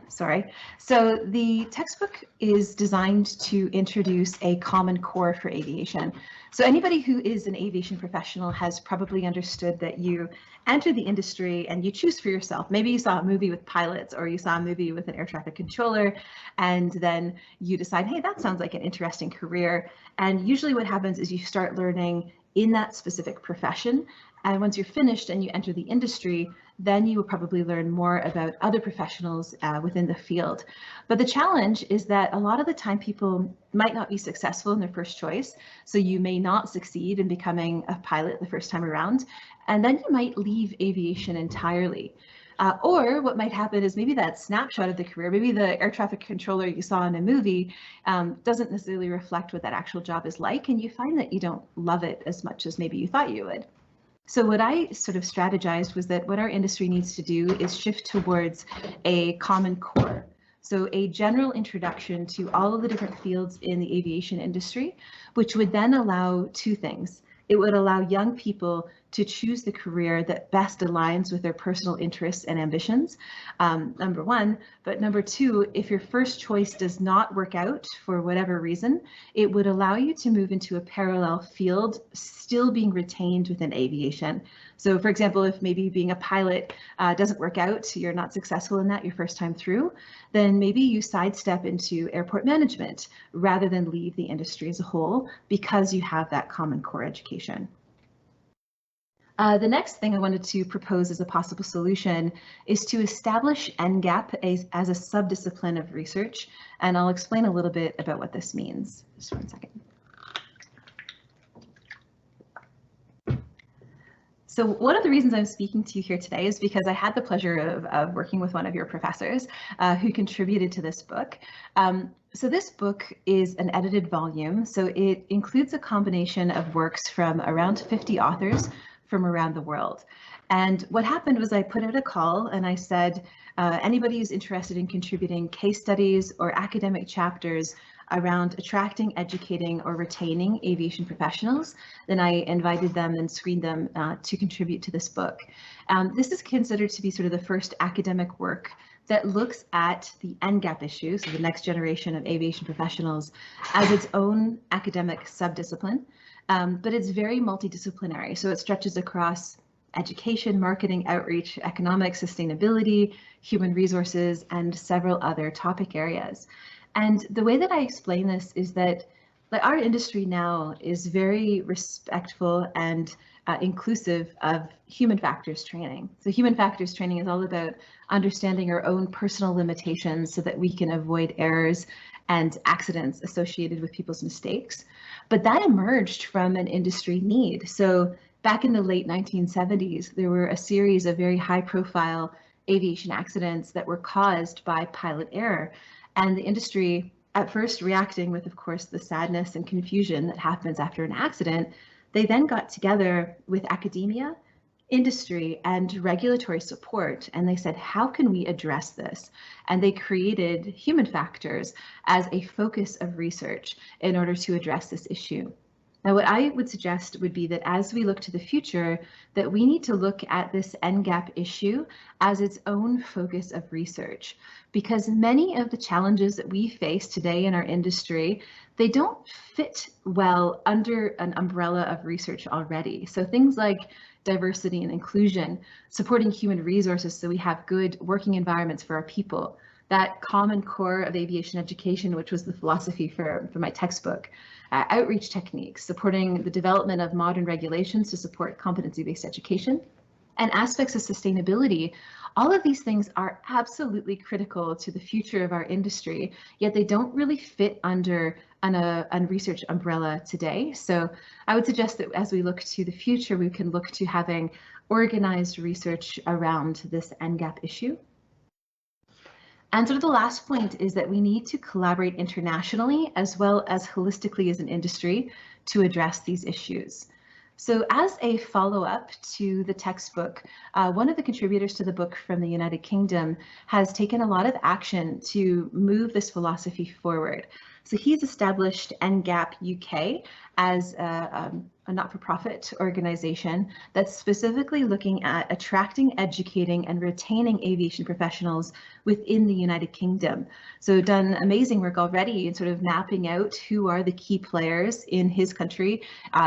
Sorry. So the textbook is designed to introduce a common core for aviation. So anybody who is an aviation professional has probably understood that you enter the industry and you choose for yourself. Maybe you saw a movie with pilots, or you saw a movie with an air traffic controller, and then you decide, hey, that sounds like an interesting career. And usually what happens is you start learning in that specific profession. And once you're finished and you enter the industry, then you will probably learn more about other professionals within the field. But the challenge is that a lot of the time people might not be successful in their first choice. So you may not succeed in becoming a pilot the first time around, and then you might leave aviation entirely. Or what might happen is maybe that snapshot of the career, maybe the air traffic controller you saw in a movie doesn't necessarily reflect what that actual job is like, and you find that you don't love it as much as maybe you thought you would. So what I sort of strategized was that what our industry needs to do is shift towards a common core. So a general introduction to all of the different fields in the aviation industry, which would then allow two things. It would allow young people to choose the career that best aligns with their personal interests and ambitions, number one. But number two, if your first choice does not work out for whatever reason, it would allow you to move into a parallel field, still being retained within aviation. So for example, if maybe being a pilot doesn't work out, you're not successful in that your first time through, then maybe you sidestep into airport management rather than leave the industry as a whole, because you have that common core education. The next thing I wanted to propose as a possible solution is to establish NGAP as a subdiscipline of research, and I'll explain a little bit about what this means. Just one second. So one of the reasons I'm speaking to you here today is because I had the pleasure of working with one of your professors who contributed to this book. So this book is an edited volume, so it includes a combination of works from around 50 authors from around the world. And what happened was I put out a call and I said, anybody who's interested in contributing case studies or academic chapters around attracting, educating, or retaining aviation professionals, then I invited them and screened them to contribute to this book. This is considered to be sort of the first academic work that looks at the NGAP issue, so the next generation of aviation professionals, as its own academic subdiscipline, but it's very multidisciplinary, so it stretches across education, marketing, outreach, economics, sustainability, human resources, and several other topic areas. And the way that I explain this is that our industry now is very respectful and inclusive of human factors training. So human factors training is all about understanding our own personal limitations so that we can avoid errors and accidents associated with people's mistakes. But that emerged from an industry need. So back in the late 1970s, there were a series of very high-profile aviation accidents that were caused by pilot error. And the industry, at first reacting with, of course, the sadness and confusion that happens after an accident, they then got together with academia, industry, and regulatory support, and they said, how can we address this? And they created human factors as a focus of research in order to address this issue. Now, what I would suggest would be that as we look to the future, that we need to look at this NGAP issue as its own focus of research, because many of the challenges that we face today in our industry, they don't fit well under an umbrella of research already. So things like diversity and inclusion, supporting human resources so we have good working environments for our people, that common core of aviation education, which was the philosophy for my textbook, outreach techniques, supporting the development of modern regulations to support competency-based education, and aspects of sustainability. All of these things are absolutely critical to the future of our industry, yet they don't really fit under a research umbrella today. So I would suggest that as we look to the future, we can look to having organized research around this NGAP issue. And sort of the last point is that we need to collaborate internationally as well as holistically as an industry to address these issues. So as a follow-up to the textbook, one of the contributors to the book from the United Kingdom has taken a lot of action to move this philosophy forward. So he's established NGAP UK as a not-for-profit organization that's specifically looking at attracting, educating, and retaining aviation professionals within the United Kingdom. So done amazing work already in sort of mapping out who are the key players in his country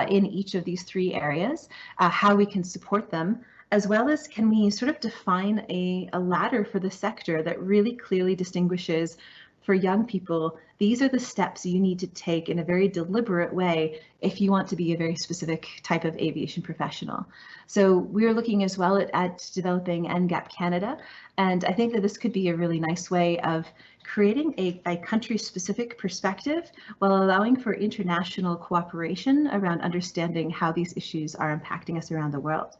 in each of these three areas, how we can support them, as well as can we sort of define a ladder for the sector that really clearly distinguishes for young people, these are the steps you need to take in a very deliberate way if you want to be a very specific type of aviation professional. So we're looking as well at developing NGAP Canada, and I think that this could be a really nice way of creating a country-specific perspective while allowing for international cooperation around understanding how these issues are impacting us around the world.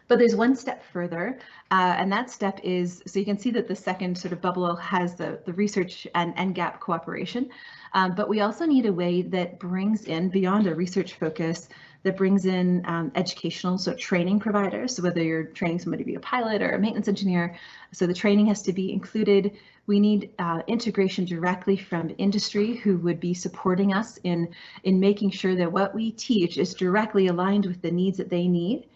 But there's one step further, and that step is, so you can see that the second sort of bubble has the research and NGAP cooperation, but we also need a way that brings in, beyond a research focus, that brings in educational, so training providers, so whether you're training somebody to be a pilot or a maintenance engineer, so the training has to be included. We need integration directly from industry who would be supporting us in making sure that what we teach is directly aligned with the needs that they need.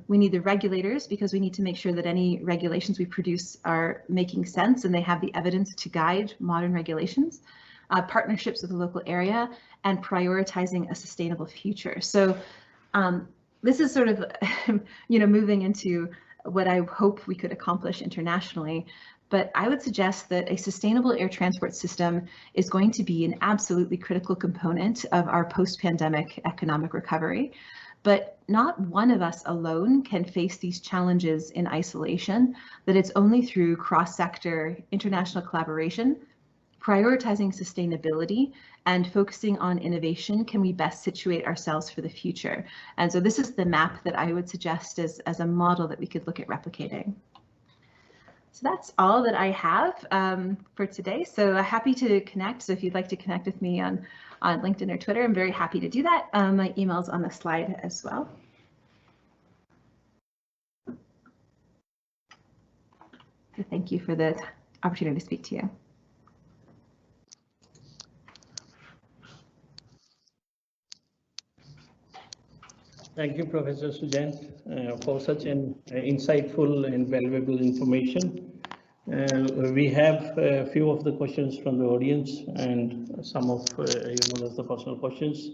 We need the regulators because we need to make sure that any regulations we produce are making sense and they have the evidence to guide modern regulations, partnerships with the local area, and prioritizing a sustainable future. So this is sort of, moving into what I hope we could accomplish internationally. But I would suggest that a sustainable air transport system is going to be an absolutely critical component of our post-pandemic economic recovery. But not one of us alone can face these challenges in isolation, that it's only through cross-sector international collaboration, prioritizing sustainability and focusing on innovation can we best situate ourselves for the future. And so this is the map that I would suggest as a model that we could look at replicating. So that's all that I have for today. So happy to connect. So if you'd like to connect with me on LinkedIn or Twitter, I'm very happy to do that. My email's on the slide as well. So thank you for the opportunity to speak to you. Thank you, Professor Suzanne, for such an insightful and valuable information. We have a few of the questions from the audience and some of the personal questions.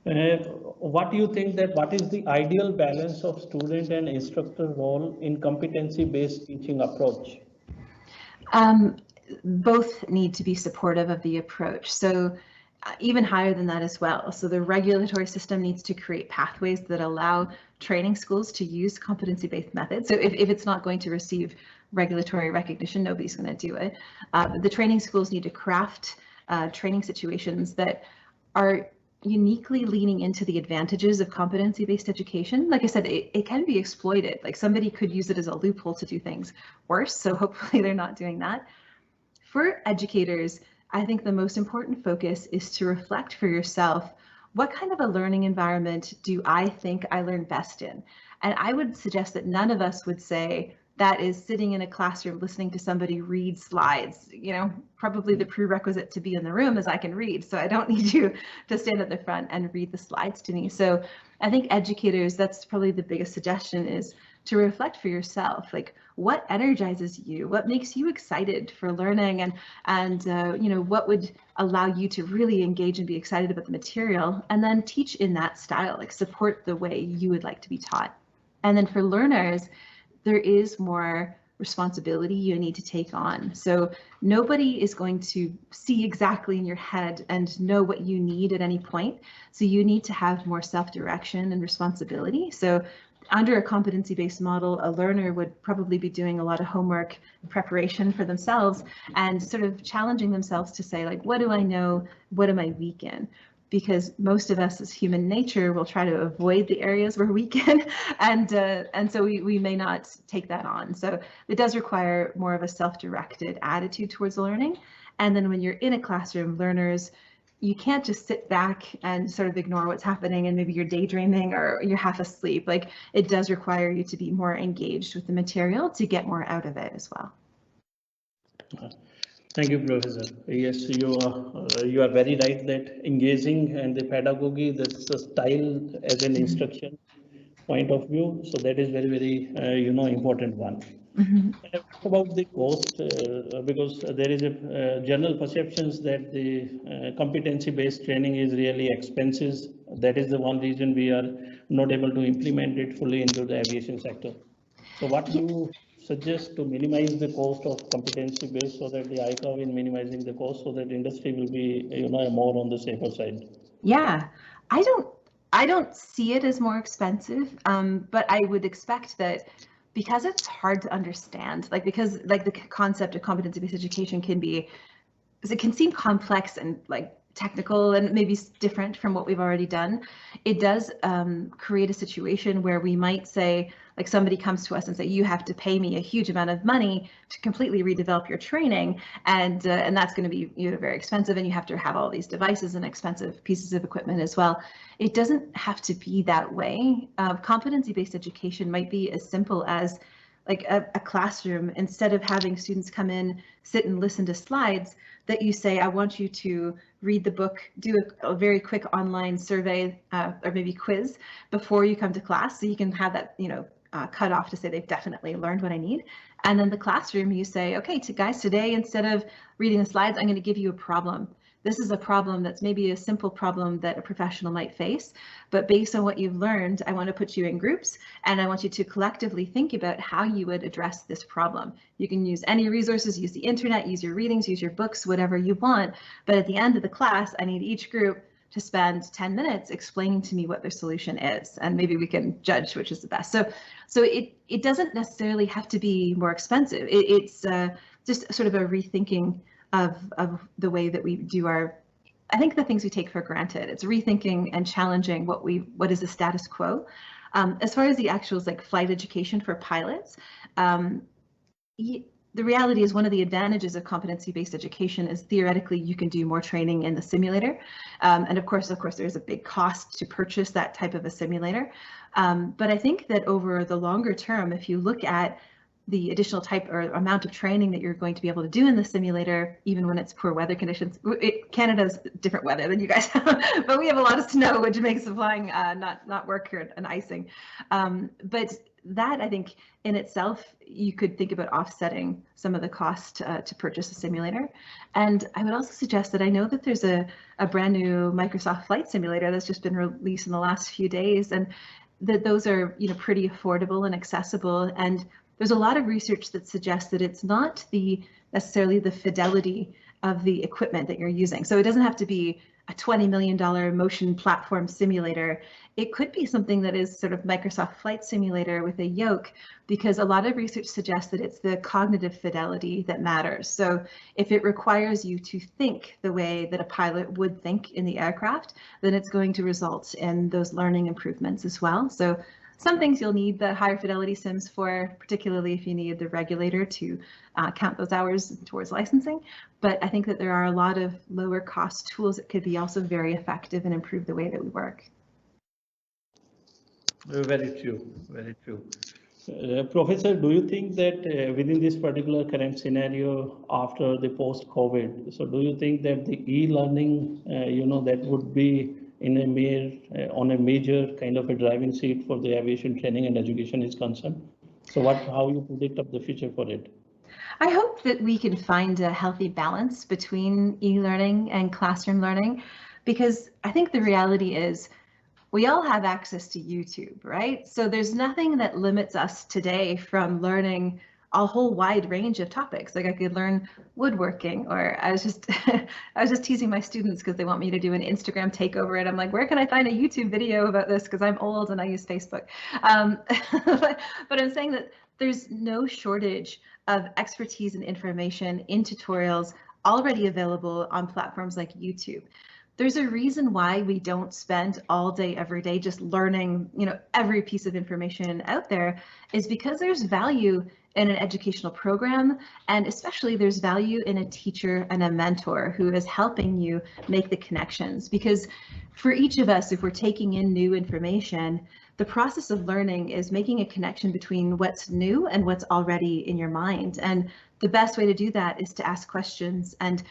What do you think that what is the ideal balance of student and instructor role in competency-based teaching approach? Both need to be supportive of the approach. So even higher than that as well. So the regulatory system needs to create pathways that allow training schools to use competency-based methods. So if it's not going to receive regulatory recognition, nobody's going to do it. But the training schools need to craft training situations that are uniquely leaning into the advantages of competency-based education. Like I said, it can be exploited. Like somebody could use it as a loophole to do things worse. So hopefully they're not doing that. For educators, I think the most important focus is to reflect for yourself, what kind of a learning environment do I think I learn best in? And I would suggest that none of us would say that is sitting in a classroom listening to somebody read slides. You know, probably the prerequisite to be in the room is I can read, so I don't need you to stand at the front and read the slides to me. So I think educators, that's probably the biggest suggestion, is to reflect for yourself, like what energizes you, what makes you excited for learning, and you know, what would allow you to really engage and be excited about the material, and then teach in that style, like support the way you would like to be taught. And then for learners, there is more responsibility you need to take on. So nobody is going to see exactly in your head and know what you need at any point. So you need to have more self-direction and responsibility. So under a competency-based model, a learner would probably be doing a lot of homework and preparation for themselves and sort of challenging themselves to say, like, what do I know? What am I weak in? Because most of us as human nature will try to avoid the areas we're weak in, and so we may not take that on. So it does require more of a self-directed attitude towards learning. And then when you're in a classroom, learners, you can't just sit back and sort of ignore what's happening and maybe you're daydreaming or you're half asleep. Like, it does require you to be more engaged with the material to get more out of it as well. Thank you, Professor. Yes, you are very right that engaging and the pedagogy, that's the style as an instruction point of view. So that is very, very, important one. What about the cost? Because there is a general perceptions that the competency-based training is really expensive. That is the one reason we are not able to implement it fully into the aviation sector. So what do you suggest to minimize the cost of competency-based so that the ICAO in minimizing the cost so that industry will be, more on the safer side? Yeah, I don't see it as more expensive, but I would expect that because it's hard to understand, because the concept of competency-based education can seem complex and technical and maybe different from what we've already done. It does create a situation where we might say, like, somebody comes to us and say, you have to pay me a huge amount of money to completely redevelop your training, and that's going to be very expensive, and you have to have all these devices and expensive pieces of equipment as well. It doesn't have to be that way. Competency-based education might be as simple as like a classroom. Instead of having students come in, sit and listen to slides, that you say, I want you to read the book, do a very quick online survey or maybe quiz before you come to class, so you can have that cut off to say they've definitely learned what I need. And then the classroom, you say, okay, guys, today instead of reading the slides, I'm going to give you a problem. This is a problem that's maybe a simple problem that a professional might face, but based on what you've learned, I want to put you in groups and I want you to collectively think about how you would address this problem. You can use any resources, use the internet, use your readings, use your books, whatever you want. But at the end of the class, I need each group to spend 10 minutes explaining to me what their solution is, and maybe we can judge which is the best. So it doesn't necessarily have to be more expensive. It's just sort of a rethinking of the way that we do I think the things we take for granted. It's rethinking and challenging what is the status quo. As far as the actual like flight education for pilots, the reality is one of the advantages of competency-based education is theoretically you can do more training in the simulator. And of course, there's a big cost to purchase that type of a simulator. But I think that over the longer term, if you look at the additional type or amount of training that you're going to be able to do in the simulator, even when it's poor weather conditions. Canada's different weather than you guys have, but we have a lot of snow, which makes the flying not work here and icing. But that, I think, in itself, you could think about offsetting some of the cost to purchase a simulator. And I would also suggest that I know that there's a brand new Microsoft flight simulator that's just been released in the last few days, and that those are pretty affordable and accessible. And there's a lot of research that suggests that it's not necessarily the fidelity of the equipment that you're using. So it doesn't have to be a $20 million motion platform simulator. It could be something that is sort of Microsoft Flight Simulator with a yoke, because a lot of research suggests that it's the cognitive fidelity that matters. So if it requires you to think the way that a pilot would think in the aircraft, then it's going to result in those learning improvements as well. So some things you'll need the higher fidelity sims for, particularly if you need the regulator to count those hours towards licensing. But I think that there are a lot of lower cost tools that could be also very effective and improve the way that we work. Very true, very true. Professor, do you think that within this particular current scenario after the post-COVID, so do you think that the e-learning, that would be on a major kind of a driving seat for the aviation training and education is concerned? So how you predict of the future for it? I hope that we can find a healthy balance between e-learning and classroom learning, because I think the reality is we all have access to YouTube, right? So there's nothing that limits us today from learning a whole wide range of topics. Like I could learn woodworking, or I was just teasing my students because they want me to do an Instagram takeover, and I'm like, where can I find a YouTube video about this? Because I'm old and I use Facebook. But I'm saying that there's no shortage of expertise and information in tutorials already available on platforms like YouTube. There's a reason why we don't spend all day, every day just learning, every piece of information out there, is because there's value in an educational program, and especially there's value in a teacher and a mentor who is helping you make the connections. Because for each of us, if we're taking in new information, the process of learning is making a connection between what's new and what's already in your mind. And the best way to do that is to ask questions and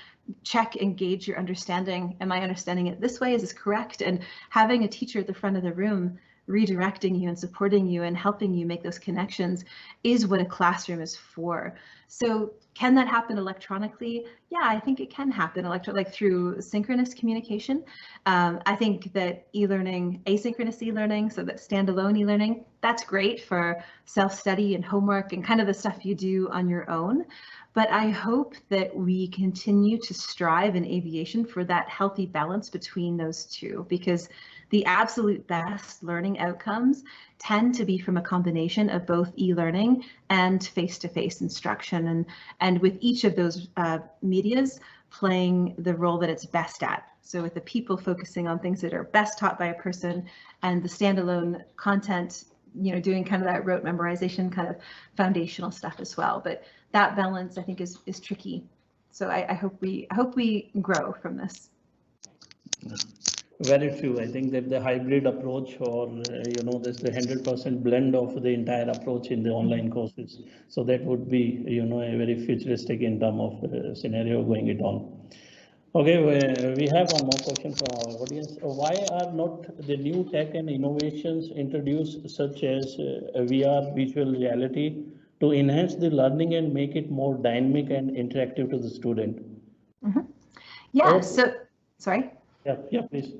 check and gauge your understanding. Am I understanding it this way? Is this correct? And having a teacher at the front of the room redirecting you and supporting you and helping you make those connections is what a classroom is for. So can that happen electronically? Yeah, I think it can happen like through synchronous communication. I think that e-learning, asynchronous e-learning, so that standalone e-learning, that's great for self-study and homework and kind of the stuff you do on your own. But I hope that we continue to strive in aviation for that healthy balance between those two, because the absolute best learning outcomes tend to be from a combination of both e-learning and face-to-face instruction, and with each of those medias playing the role that it's best at. So with the people focusing on things that are best taught by a person, and the standalone content, doing kind of that rote memorization kind of foundational stuff as well. But that balance, I think, is tricky. So I hope we grow from this. Very true. I think that the hybrid approach, or there's the 100% blend of the entire approach in the online courses. So that would be a very futuristic in terms of scenario going it on. Okay, we have one more question from our audience. Why are not the new tech and innovations introduced, such as VR, virtual reality, to enhance the learning and make it more dynamic and interactive to the student? Mm-hmm. Yeah. So, sorry. Yeah, please.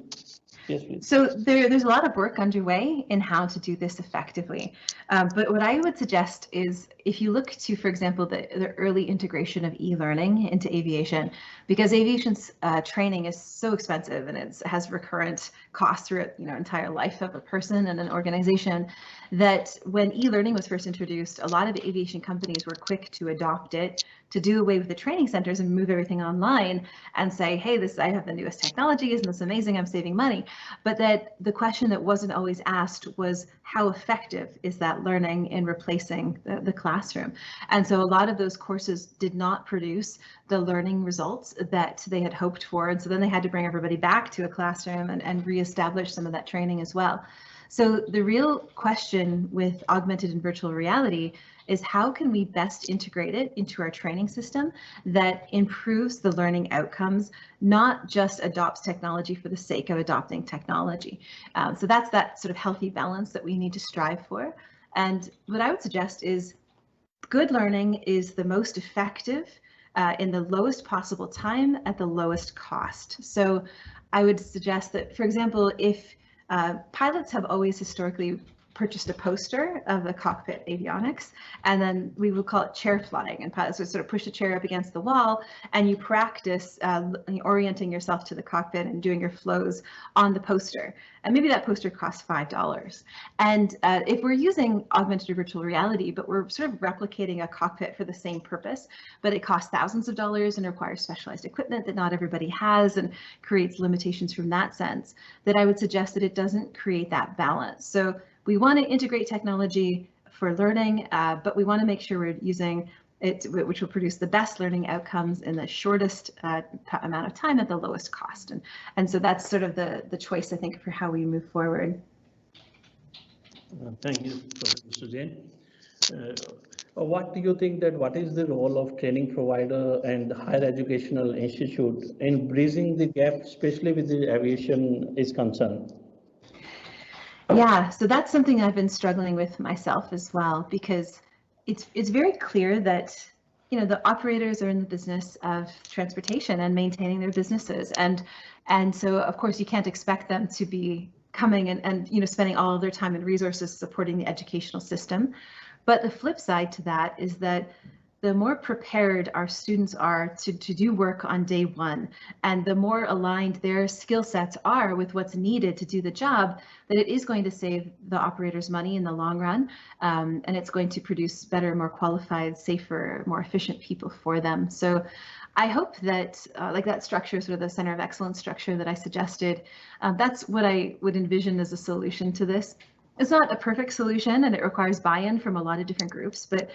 Yes, please. So there's a lot of work underway in how to do this effectively. But what I would suggest is if you look to, for example, the early integration of e-learning into aviation, because aviation's training is so expensive and it has recurrent costs through the entire life of a person and an organization, that when e-learning was first introduced, a lot of the aviation companies were quick to adopt it, to do away with the training centers and move everything online and say, hey, I have the newest technology, isn't this amazing, I'm saving money. But that the question that wasn't always asked was, how effective is that learning in replacing the classroom? And so a lot of those courses did not produce the learning results that they had hoped for. And so then they had to bring everybody back to a classroom and reestablish some of that training as well. So the real question with augmented and virtual reality is, how can we best integrate it into our training system that improves the learning outcomes, not just adopts technology for the sake of adopting technology. So that's that sort of healthy balance that we need to strive for. And what I would suggest is good learning is the most effective in the lowest possible time at the lowest cost. So I would suggest that, for example, if pilots have always historically purchased a poster of the cockpit avionics, and then we would call it chair flying, and pilots would sort of push the chair up against the wall and you practice orienting yourself to the cockpit and doing your flows on the poster, and maybe that poster costs $5. And if we're using augmented or virtual reality, but we're sort of replicating a cockpit for the same purpose, but it costs thousands of dollars and requires specialized equipment that not everybody has and creates limitations from that sense, that I would suggest that it doesn't create that balance. So we want to integrate technology for learning, but we want to make sure we're using it, which will produce the best learning outcomes in the shortest amount of time at the lowest cost. And so that's sort of the choice, I think, for how we move forward. Thank you, Professor Suzanne. What do you think what is the role of training provider and higher educational institute in bridging the gap, especially with the aviation is concerned? Yeah, so that's something I've been struggling with myself as well, because it's very clear that the operators are in the business of transportation and maintaining their businesses, and so of course you can't expect them to be coming and spending all of their time and resources supporting the educational system. But the flip side to that is that the more prepared our students are to do work on day one, and the more aligned their skill sets are with what's needed to do the job, that it is going to save the operators money in the long run, and it's going to produce better, more qualified, safer, more efficient people for them. So I hope that like that structure, sort of the center of excellence structure that I suggested, that's what I would envision as a solution to this. It's not a perfect solution and it requires buy-in from a lot of different groups, but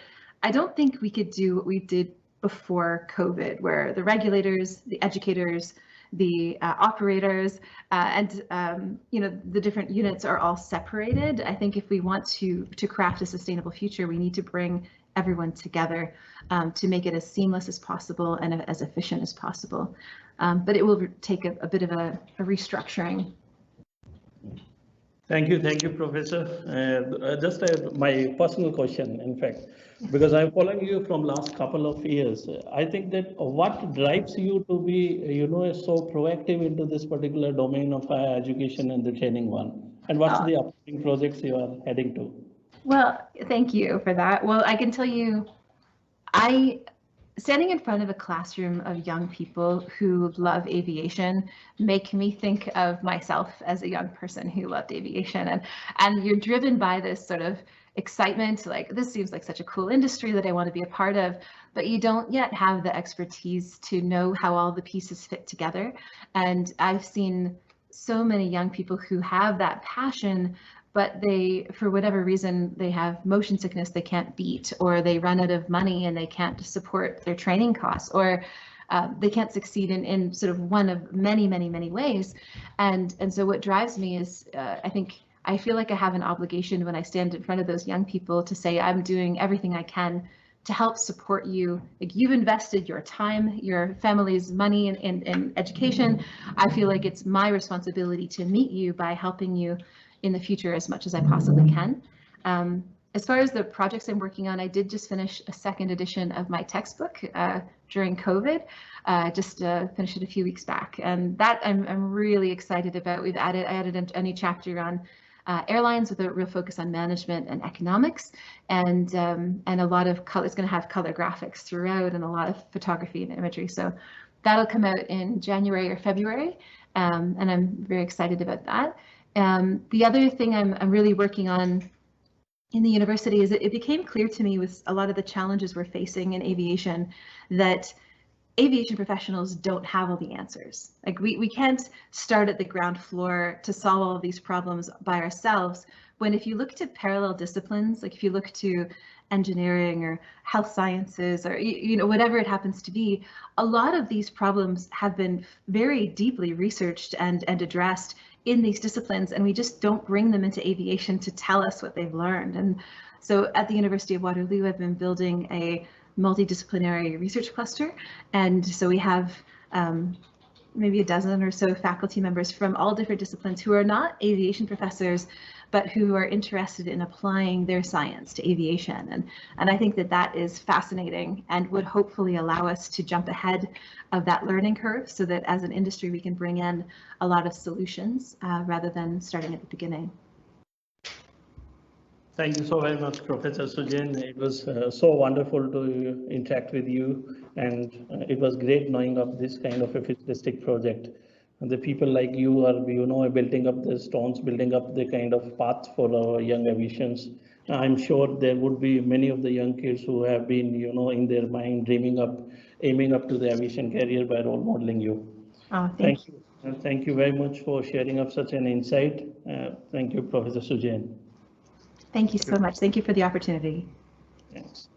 I don't think we could do what we did before COVID, where the regulators, the educators, the operators, and the different units are all separated. I think if we want to craft a sustainable future, we need to bring everyone together to make it as seamless as possible and as efficient as possible. But it will take a bit of a restructuring. Thank you, Professor. Just my personal question, in fact, because I'm following you from last couple of years. I think that what drives you to be, so proactive into this particular domain of higher education and the training one, and what's the upcoming projects you are heading to? Well, thank you for that. Well, I can tell you, standing in front of a classroom of young people who love aviation make me think of myself as a young person who loved aviation, and you're driven by this sort of excitement, like this seems like such a cool industry that I want to be a part of, but you don't yet have the expertise to know how all the pieces fit together. And I've seen so many young people who have that passion, but they, for whatever reason, they have motion sickness they can't beat, or they run out of money and they can't support their training costs, or they can't succeed in sort of one of many, many, many ways. And so what drives me is, I feel like I have an obligation when I stand in front of those young people to say, I'm doing everything I can to help support you. Like, you've invested your time, your family's money in education. I feel like it's my responsibility to meet you by helping you in the future as much as I possibly can. As far as the projects I'm working on, I did just finish a second edition of my textbook during COVID. Just finished it a few weeks back, and that I'm really excited about. I added a new chapter on airlines with a real focus on management and economics, and a lot of color. It's going to have color graphics throughout and a lot of photography and imagery. So that'll come out in January or February, and I'm very excited about that. The other thing I'm really working on in the university is it became clear to me with a lot of the challenges we're facing in aviation that aviation professionals don't have all the answers. Like we can't start at the ground floor to solve all of these problems by ourselves, when if you look to parallel disciplines, like if you look to engineering or health sciences or whatever it happens to be, a lot of these problems have been very deeply researched and addressed in these disciplines, and we just don't bring them into aviation to tell us what they've learned. And so at the University of Waterloo, I've been building a multidisciplinary research cluster, and so we have maybe a dozen or so faculty members from all different disciplines who are not aviation professors, but who are interested in applying their science to aviation. And I think that is fascinating and would hopefully allow us to jump ahead of that learning curve so that as an industry we can bring in a lot of solutions rather than starting at the beginning. Thank you so very much, Professor Suzanne. It was so wonderful to interact with you, and it was great knowing of this kind of a futuristic project. And the people like you are, building up the stones, building up the kind of path for our young aviations. I'm sure there would be many of the young kids who have been, in their mind dreaming up, aiming up to the aviation career by role modeling you. Thank you. And thank you very much for sharing of such an insight. Thank you, Professor Suzanne. Thank you so much. Thank you for the opportunity. Thanks.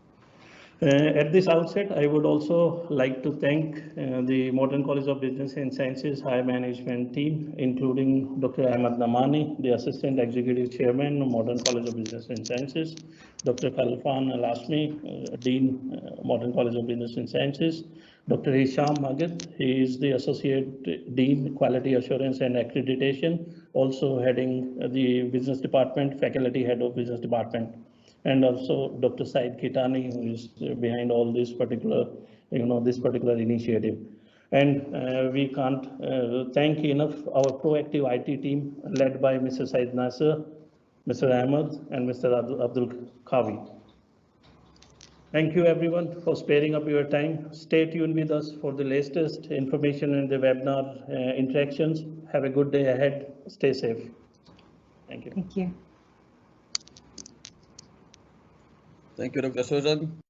At this outset, I would also like to thank the Modern College of Business and Sciences higher management team, including Dr. Ahmed Namani, the Assistant Executive Chairman of Modern College of Business and Sciences, Dr. Khalfan Al-Asmi, Dean, Modern College of Business and Sciences, Dr. Hisham Magid, he is the Associate Dean, Quality Assurance and Accreditation, also heading the Business Department, Faculty Head of Business Department. And also Dr. Said Kitani, who is behind all this particular, this particular initiative. And we can't thank enough our proactive IT team led by Mr. Said Nasser, Mr. Ahmed, and Mr. Abdul Kavi. Thank you everyone for sparing up your time. Stay tuned with us for the latest information in the webinar interactions. Have a good day ahead. Stay safe. Thank you. Thank you. Thank you, Dr. Suzanne.